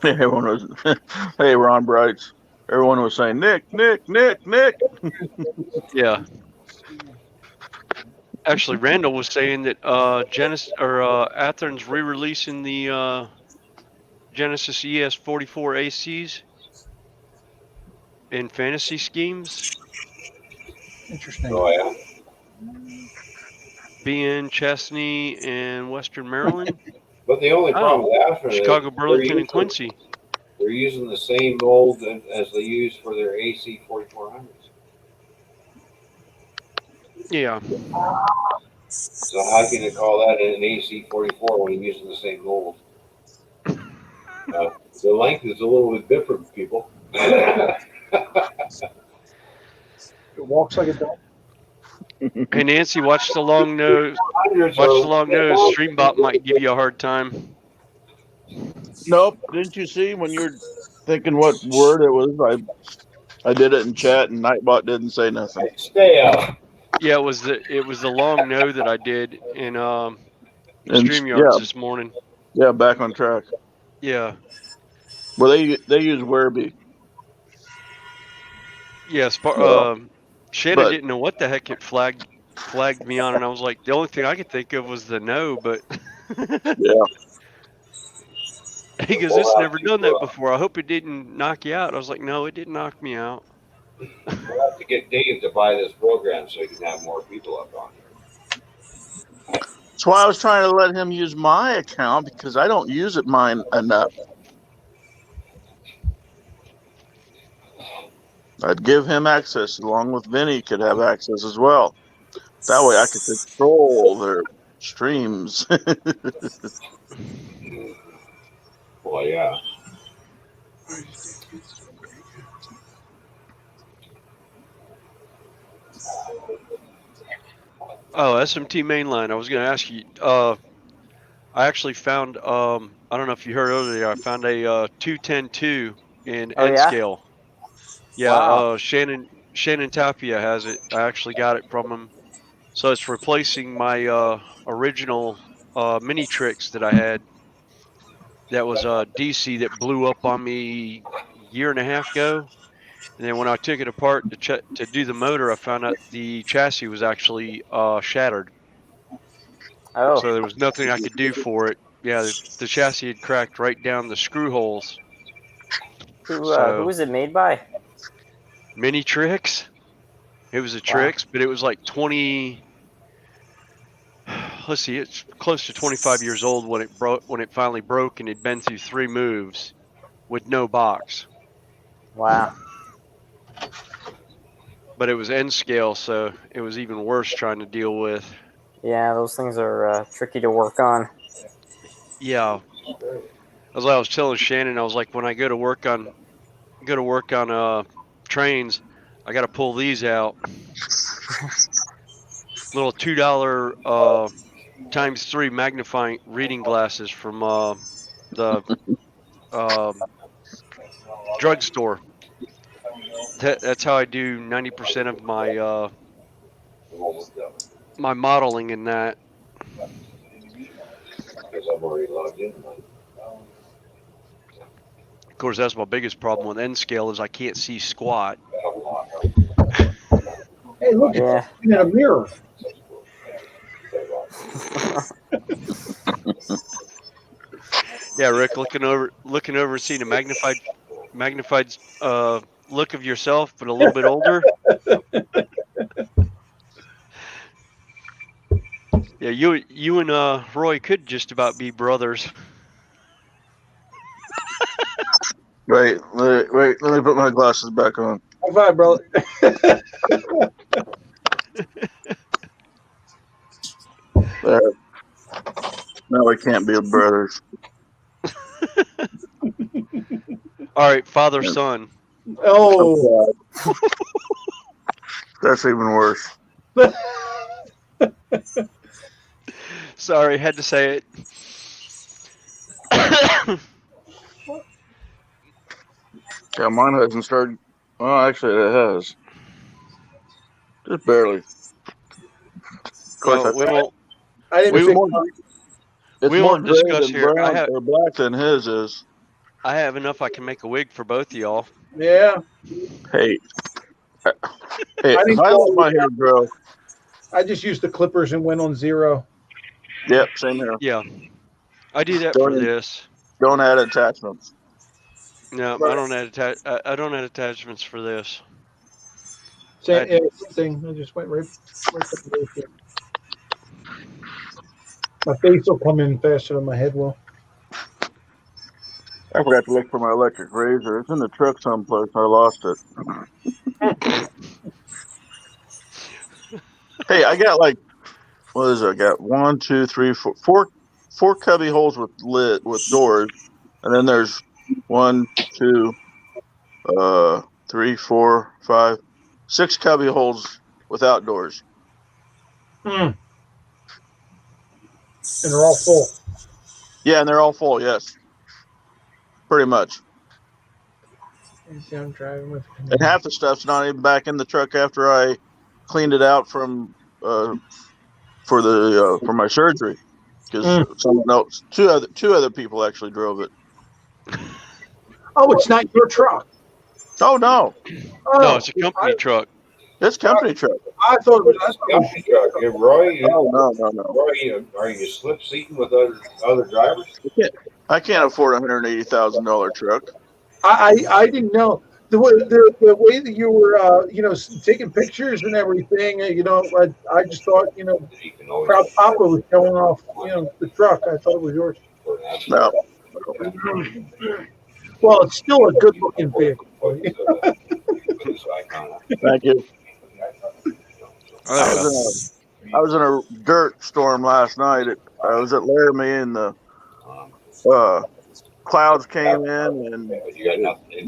Everyone was, hey, Ron Brights. Everyone was saying, Nick, Nick, Nick, Nick. Yeah. Actually, Randall was saying that Genesis or Athens re-releasing the Genesis ES44 ACs in fantasy schemes. Interesting. Oh yeah. Being Chesney and Western Maryland. But the only problem with that is Chicago, Burlington, and Quincy. They're using the same mold as they use for their AC 4400s. Yeah. So how can you call that an AC 44 when you're using the same mold? The length is a little bit different, people. It walks like a dog. Hey Nancy, watch the long nose. Watch the long nose. Streambot might give you a hard time. Nope. Didn't you see when you were thinking what word it was? I did it in chat, and Nightbot didn't say nothing. Stay out. Yeah, it was the long no that I did in StreamYards this morning. Yeah, back on track. Yeah. Well, they use Werribee. Yeah, Shannon didn't know what the heck it flagged me on, and I was like, the only thing I could think of was the no, but yeah. He goes, it's never done that before. I hope it didn't knock you out. I was like, no, it didn't knock me out. We'll have to get Dave to buy this program so he can have more people up on here. That's why I was trying to let him use my account, because I don't use it mine enough. I'd give him access, along with Vinny could have access as well. That way I could control their streams. Well, yeah. Oh, SMT mainline. I was going to ask you. I actually found. I don't know if you heard earlier. I found a 210-2 in N scale. Yeah. Wow. Shannon Tapia has it. I actually got it from him. So it's replacing my original mini tricks that I had. That was DC that blew up on me a year and a half ago. And then when I took it apart to do the motor, I found out the chassis was actually shattered. Oh. So there was nothing I could do for it. Yeah, the chassis had cracked right down the screw holes. Who was it made by? Mini Tricks. It was a Tricks, but it was like 20. Let's see, it's close to 25 years old when it finally broke, and it'd been through 3 moves with no box. Wow. But it was N scale, so it was even worse trying to deal with. Yeah, those things are tricky to work on. Yeah. As I was telling Shannon, I was like, when I go to work on trains, I got to pull these out. Little $2 ×3 magnifying reading glasses from the drugstore. That's how I do 90% of my my modeling in that. Because I'm already logged in. Of course, that's my biggest problem with N scale is I can't see squat. Hey, look, it's in a mirror. Yeah, Rick, looking over and seeing a magnified look of yourself, but a little bit older. Yeah, you and Roy could just about be brothers. Wait, let me put my glasses back on. High five, brother. There. No, we can't be brothers. All right, father son. Oh, that's even worse. Sorry, had to say it. Yeah, mine hasn't started Well, actually, it has. Just barely. Of course, Well, we won't. I didn't We, fix it's we more won't gray discuss than here. brown or black than his is. I have enough. I can make a wig for both of y'all. Yeah. Hey, hey, I if didn't I let go. my hair grow, I just used the clippers and went on 0. yep, same here. Yeah, I do that for this. Don't add attachments. No, I don't add I don't add attachments for this. Same thing. I just went right up there. My face will come in faster than my head will. I forgot to look for my electric razor. It's in the truck someplace. I lost it. Hey, I got like, what is it? I got 1, 2, 3, 4 cubby holes with doors, and then there's 1, 2, 3, 4, 5, 6 cubby holes without doors. And they're all full. Yeah, and they're all full. Yes, pretty much. I'm driving with. And half the stuff's not even back in the truck after I cleaned it out from for my surgery, because someone else, two other people actually drove it. Oh, it's not your truck. Oh no, No, it's a company truck. It's company truck. I thought it was company truck. Yeah, Roy, Oh no. Roy, are you slip seating with other drivers? I can't afford a $180,000 truck. I didn't know the way that you were taking pictures and everything. I just thought Proud Papa was showing off the truck. I thought it was yours. No. Well, it's still a good looking vehicle. Thank you. I was in a dirt storm last night. I was at Laramie, and the clouds came in, and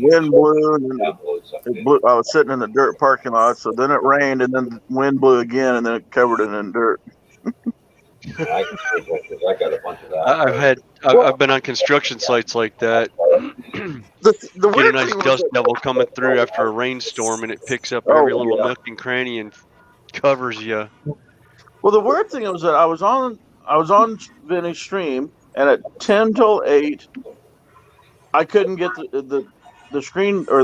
wind blew, and it blew. I was sitting in the dirt parking lot, so then it rained, and then the wind blew again, and then it covered it in dirt. I got a bunch of that. I've been on construction sites like that. Get a nice dust devil coming through after a rainstorm, and it picks up every little nook and cranny and covers you. Well, the weird thing was that I was on Vinny's stream, and at 10 till 8, I couldn't get the screen, or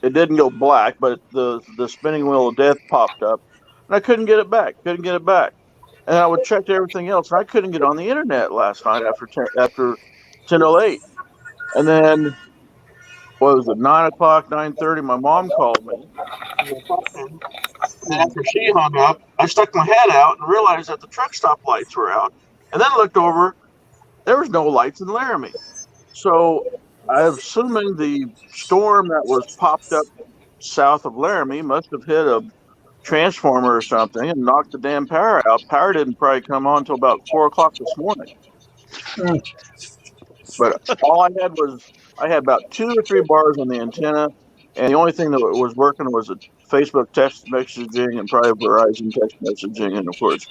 it didn't go black, but the spinning wheel of death popped up, and I couldn't get it back. And I would check everything else, and I couldn't get on the internet last night after 10 till 8. And then, what was it, 9 o'clock, 9:30, my mom called me. And after she hung up, I stuck my head out and realized that the truck stop lights were out. And then looked over, there was no lights in Laramie. So I'm assuming the storm that was popped up south of Laramie must have hit a transformer or something and knocked the damn power out. Power didn't probably come on until about 4 o'clock this morning. But all I had about 2 or 3 bars on the antenna, and the only thing that was working was a Facebook text messaging and probably Verizon text messaging, and of course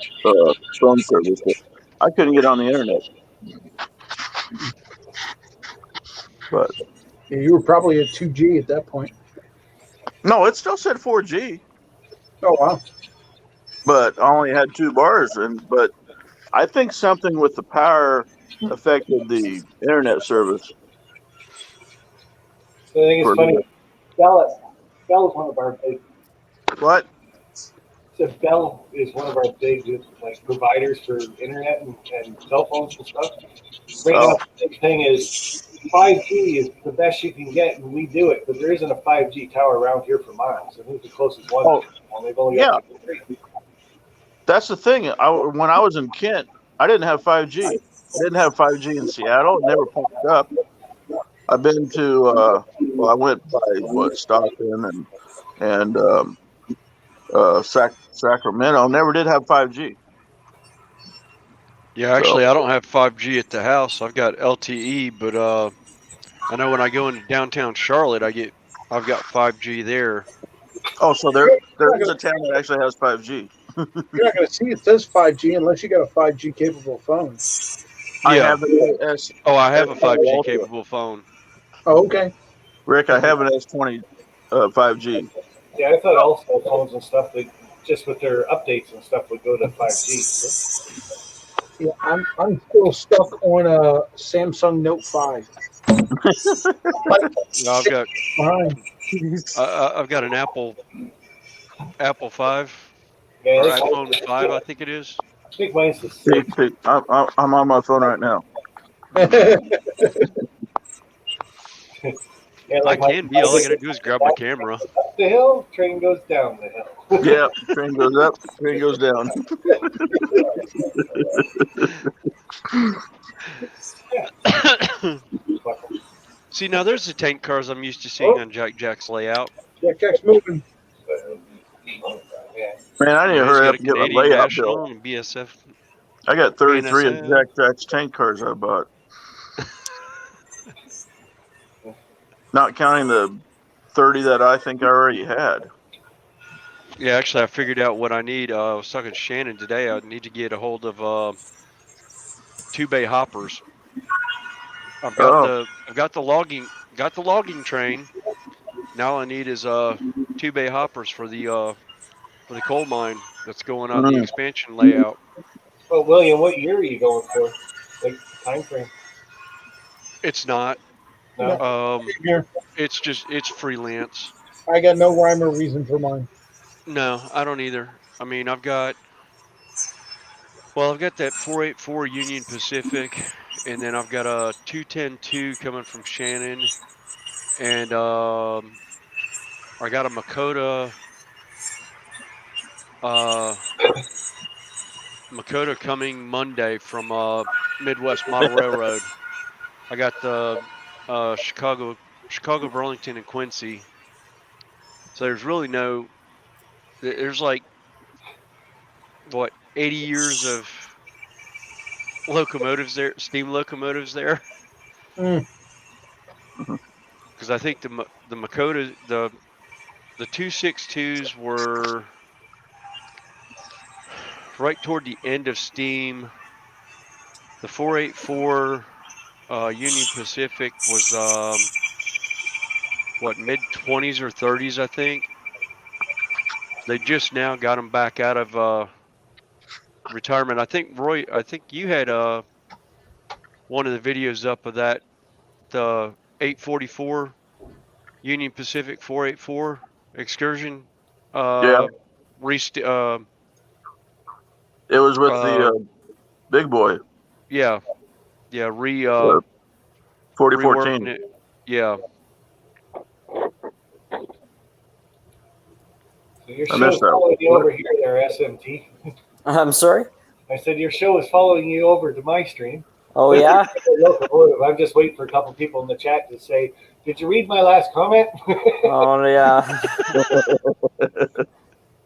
phone service. But I couldn't get on the internet. But you were probably at 2G at that point. No, it still said 4G. Oh wow! But I only had 2 bars, but I think something with the power affected the internet service. I think it's funny. Bell is one of our big. What? So Bell is one of our big providers for internet and cell phones and stuff. Right now, the big thing is 5G is the best you can get, and we do it. But there isn't a 5G tower around here for miles. I think the closest one. And they've only got 3. That's the thing. When I was in Kent, I didn't have 5G. I didn't have 5G in Seattle. It never popped up. I've been to I went by Stockton and Sacramento. Never did have 5G. Yeah, actually, I don't have 5G at the house. I've got LTE, but I know when I go into downtown Charlotte, I've got 5G there. Oh, so there is a town that actually has 5G. You're not going to see it says 5G unless you got a 5G capable phone. Yeah. I have I have a 5G capable phone. Oh, okay. Rick, I have an S20 5G. Yeah, I thought all cell phones and stuff, they just with their updates and stuff would go to 5G. Yeah, I'm still stuck on a Samsung Note 5. No, I've got Behind. I've got an Apple 5 Yeah, or that's- iPhone 5, I think it is. I think mine's the Hey, 6. hey, I'm on my phone right now. Yeah, I like my- can be. All I gotta do is grab my camera. Up the hill, train goes down the hill. Yeah, train goes up, train goes down. See, now there's the tank cars I'm used to seeing on Jack's layout. Jack's moving. Man, I need to Yeah, he's hurry got up a and get my Canadian layout National built. and BSF. I got 33 of BNSF. Jack's tank cars I bought. Not counting the 30 that I think I already had. Yeah, actually, I figured out what I need. I was talking to Shannon today. I need to get a hold of 2-bay hoppers. I've got the logging train. Now all I need is 2-bay hoppers for the coal mine that's going on the expansion layout. Well, William, what year are you going for? Like time frame? It's not. No. It's freelance. I got no rhyme or reason for mine. No, I don't either. I mean, I've got that 484 Union Pacific, and then I've got a 210-2 coming from Shannon, and I got a Makota coming Monday from Midwest Model Railroad. I got the Chicago, Burlington, and Quincy. So there's like, what, 80 years of locomotives there, steam locomotives there. Because I think the Makota, the 262s were right toward the end of steam. The 484 Union Pacific was mid-20s or 30s, I think. They just now got them back out of retirement. I think Roy, you had one of the videos up of that, the 844 Union Pacific 484 excursion. Yeah. It was with the big boy. Yeah. 4014. It. Yeah. So your I show is missed that. following you over here there, SMT. I'm sorry? I said your show is following you over to my stream. Oh, yeah? Locomotive. I'm just waiting for a couple people in the chat to say, did you read my last comment? Oh, yeah.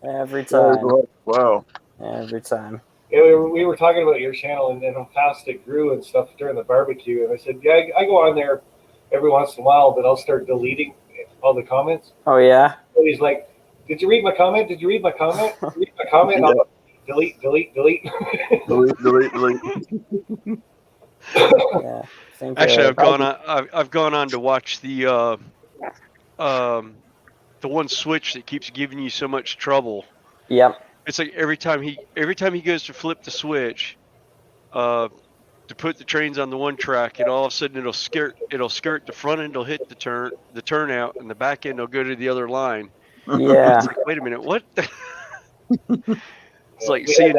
Every time. Wow. Every time. Yeah, we were talking about your channel and how fast it grew and stuff during the barbecue. And I said, yeah, I go on there every once in a while, but I'll start deleting all the comments. Oh, yeah? So he's like, did you read my comment? Did you read my comment? Did you read my comment? And I'll go, delete. delete. Yeah. Actually, I've gone on to watch the one switch that keeps giving you so much trouble. Yep. It's like every time he goes to flip the switch, to put the trains on the one track, and all of a sudden it'll skirt the front end will hit the turnout, and the back end will go to the other line. Yeah. It's like, wait a minute, what? It's like seeing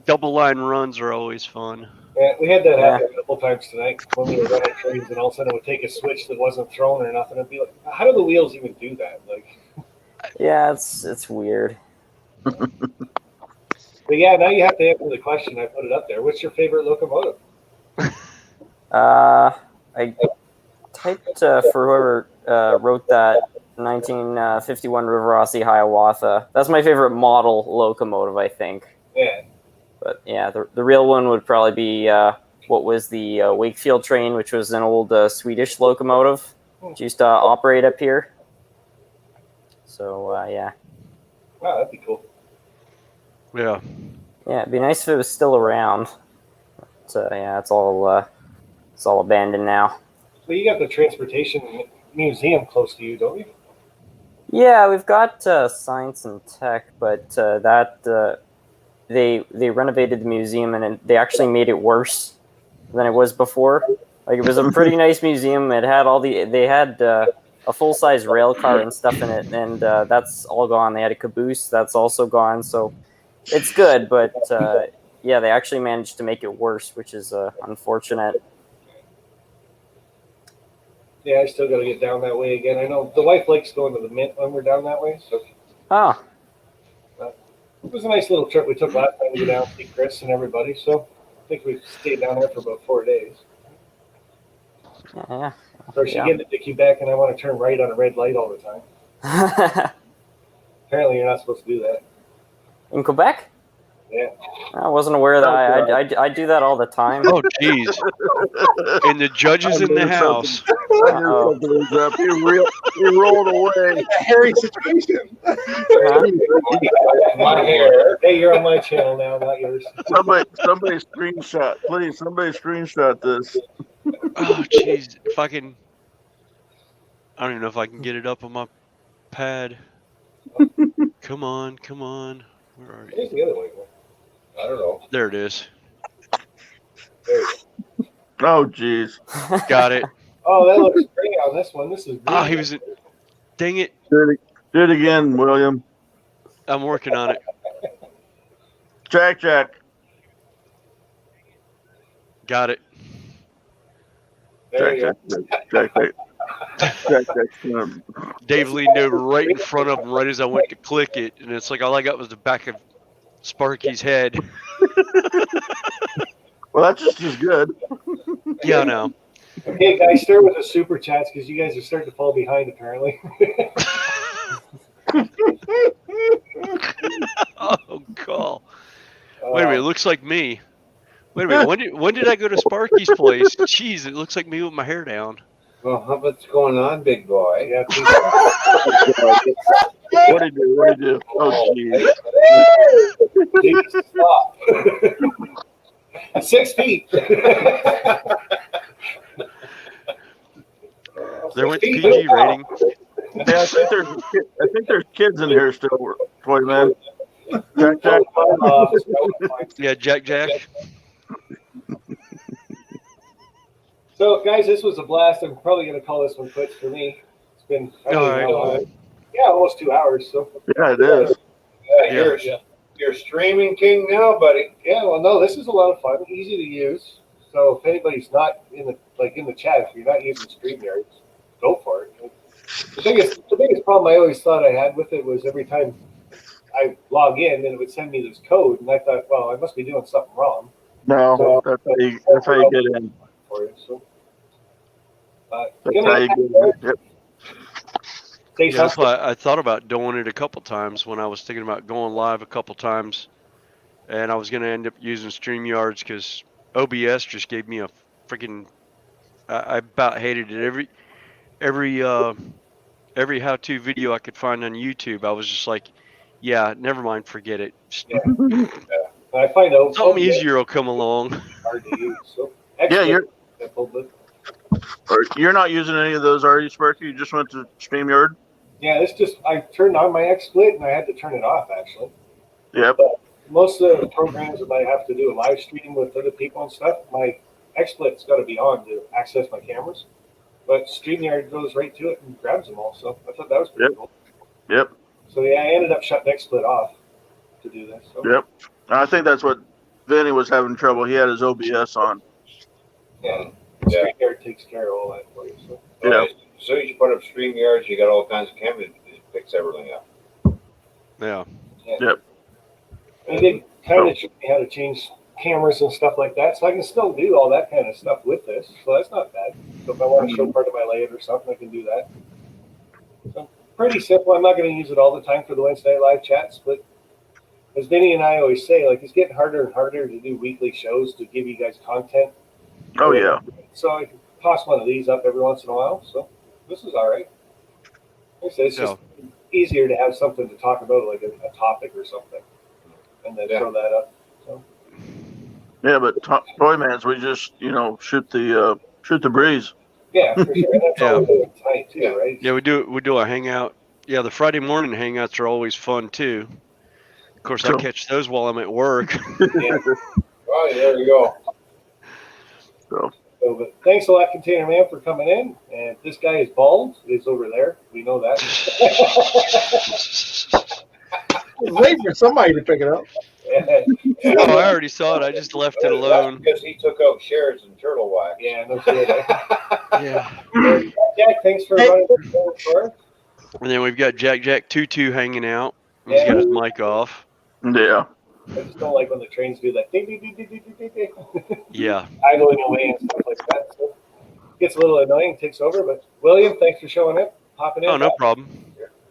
double line runs are always fun. Yeah, we had that happen a couple times tonight when we were running trains, and all of a sudden it would take a switch that wasn't thrown or nothing. It'd be like, how do the wheels even do that? Like, yeah, it's weird. But yeah, now you have to answer the question. I put it up there. What's your favorite locomotive? I typed for whoever wrote that 1951 Riverossie Hiawatha. That's my favorite model locomotive, I think. Yeah. But yeah, the real one would probably be what was the Wakefield train, which was an old Swedish locomotive. Which used to operate up here. So yeah. Wow, that'd be cool. Yeah. Yeah, it'd be nice if it was still around. So yeah, it's all abandoned now. Well, you got the transportation museum close to you, don't you? Yeah, we've got science and tech, but they renovated the museum and they actually made it worse than it was before. Like, it was a pretty nice museum. It had they had a full size rail car and stuff in it, and that's all gone. They had a caboose that's also gone. So it's good, but yeah, they actually managed to make it worse, which is unfortunate. Yeah, I still got to get down that way again. I know the wife likes going to the Mint when we're down that way. So Oh, it was a nice little trip we took last time to go down and see Chris and everybody. So I think we stayed down there for about 4 days. yeah. Of course, you get to Quebec, and I want to turn right on a red light all the time. Apparently, you're not supposed to do that. In Quebec? Yeah. I wasn't aware of that. I do that all the time. Oh, jeez. And the judge is in the house. You rolled away. A hairy situation. My hair. Hey, you're on my channel now, not yours. Somebody screenshot. Please, somebody screenshot this. Oh, jeez. If I can... I don't even know if I can get it up on my pad. Come on. Where are you? Here's the other way. I don't know. There it is. There. Oh, jeez. Got it. Oh, that looks great on this one. This is green. Oh, he was... Dang it. Do it again, William. I'm working on it. Jack. Got it. There you Jack. Dave leaned over right in front of him right as I went to click it, and it's like all I got was the back of Sparky's head. Well, that's just as good. Yeah, I know. Okay, guys, start with the super chats because you guys are starting to fall behind apparently. Oh, God. Wait a minute, it looks like me. Wait a minute, when did I go to Sparky's place? Jeez, it looks like me with my hair down. Well, what's going on, big boy? Yeah, What do you do? Oh, jeez. please stop. 6 feet. There went the PG rating. Yeah, I think there's kids in here still, Toy Man. Jack. Yeah, Jack. So, guys, this was a blast. I'm probably going to call this one quits for me. It's been almost 2 hours. So Yeah, it is. You're streaming king now, buddy. yeah, well, no, this is a lot of fun, easy to use. So if anybody's not in the chat, if you're not using StreamYard, go for it. The biggest problem I always thought I had with it was every time I log in, and it would send me this code, and I thought, well, I must be doing something wrong. No, So, that's how you get in. For it, so. That's how you get in. Yep. Say That's something. why I thought about doing it a couple times when I was thinking about going live a couple times, and I was going to end up using StreamYards because OBS just gave me a freaking. I about hated it. Every how-to video I could find on YouTube, I was just like, yeah, never mind, forget it. Yeah. I find out Something easier will come along. hard to use. So Yeah, but you're not using any of those, are you, Sparky? You just went to StreamYard? yeah, I turned on my XSplit and I had to turn it off actually. Yep. But most of the programs that I have to do a live stream with other people and stuff, my XSplit's got to be on to access my cameras. But StreamYard goes right to it and grabs them all. So I thought that was pretty cool. Yep. So yeah, I ended up shutting XSplit off to do this. So. Yep. I think that's what Vinny was having trouble. He had his OBS on. Yeah. StreamYard takes care of all that for you. So. Yeah. As soon as you put up StreamYards, you got all kinds of cameras. It picks everything up. Yeah. Yep. And it did kind of show me how to change cameras and stuff like that, so I can still do all that kind of stuff with this. So that's not bad. So if I want to show part of my layout or something, I can do that. So pretty simple. I'm not going to use it all the time for the Wednesday Night Live chats, but as Vinny and I always say, like, it's getting harder and harder to do weekly shows to give you guys content. Oh, yeah. So I can toss one of these up every once in a while. So this is all right. Like I said, it's just easier to have something to talk about, like a topic or something, and then throw that up. So. Yeah, but Toymans, we just shoot the breeze. Yeah, for sure. And that's all we're doing tonight too, right? Yeah, we do a hangout Yeah, the Friday morning hangouts are always fun too. Of course, I catch those while I'm at work. Well, there you go. So, but thanks a lot, Container Man, for coming in. And this guy is bald. Is over there. We know that. Wait for somebody to pick it up. Oh, I already saw it. I just left it alone. Because he took out shares and turtle wax. Yeah, no shit. Yeah. Jack, thanks for running the show. And then we've got Jack Tutu hanging out. He's got his mic off. Yeah. I just don't like when the trains do that ding, ding, ding, ding, ding, ding, ding. Yeah. Idling away and stuff like that. So gets a little annoying, takes over. But William, thanks for showing up, hopping in. Oh, no problem.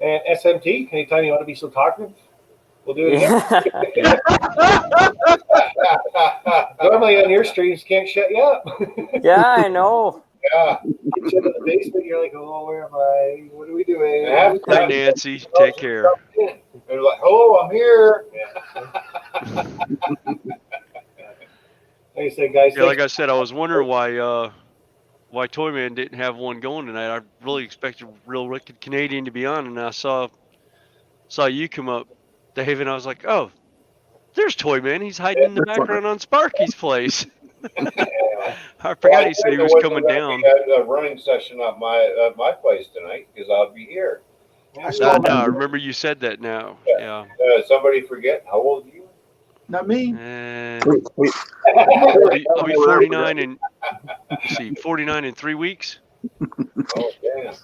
And SMT, anytime you want to be so talkative, we'll do it again. Normally on your streams can't shut you up. Yeah, I know. Yeah. Get you in the basement, you're like, oh, where am I? What are we doing? Hey, Nancy, take care. They're like, hello, I'm here. Like I said, guys. Yeah, like I said, I was wondering why Toyman didn't have one going tonight. I really expected Real Wicked Canadian to be on, and I saw you come up, Dave, and I was like, oh, there's Toyman. He's hiding in the background on Sparky's place. I forgot he said he was coming down. We had a running session at my place tonight because I'll be here. No, I remember you said that now. Yeah. Somebody forget how old are you? Not me. I'll be 49 in. Let's see, 49 in 3 weeks. Oh damn!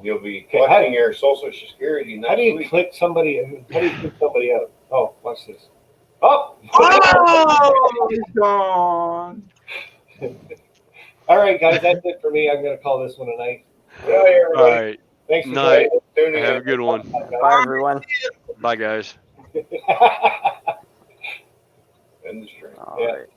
You'll be collecting your Social Security next How do you week. click somebody? How do you click somebody out? Oh, watch this. Oh! Oh, he's gone. All right, guys, that's it for me. I'm going to call this one a night. Yeah, everybody. All right. Thanks for Night. tuning in. Have a good one. Bye, everyone. Bye, guys. End the stream. All Yeah. right.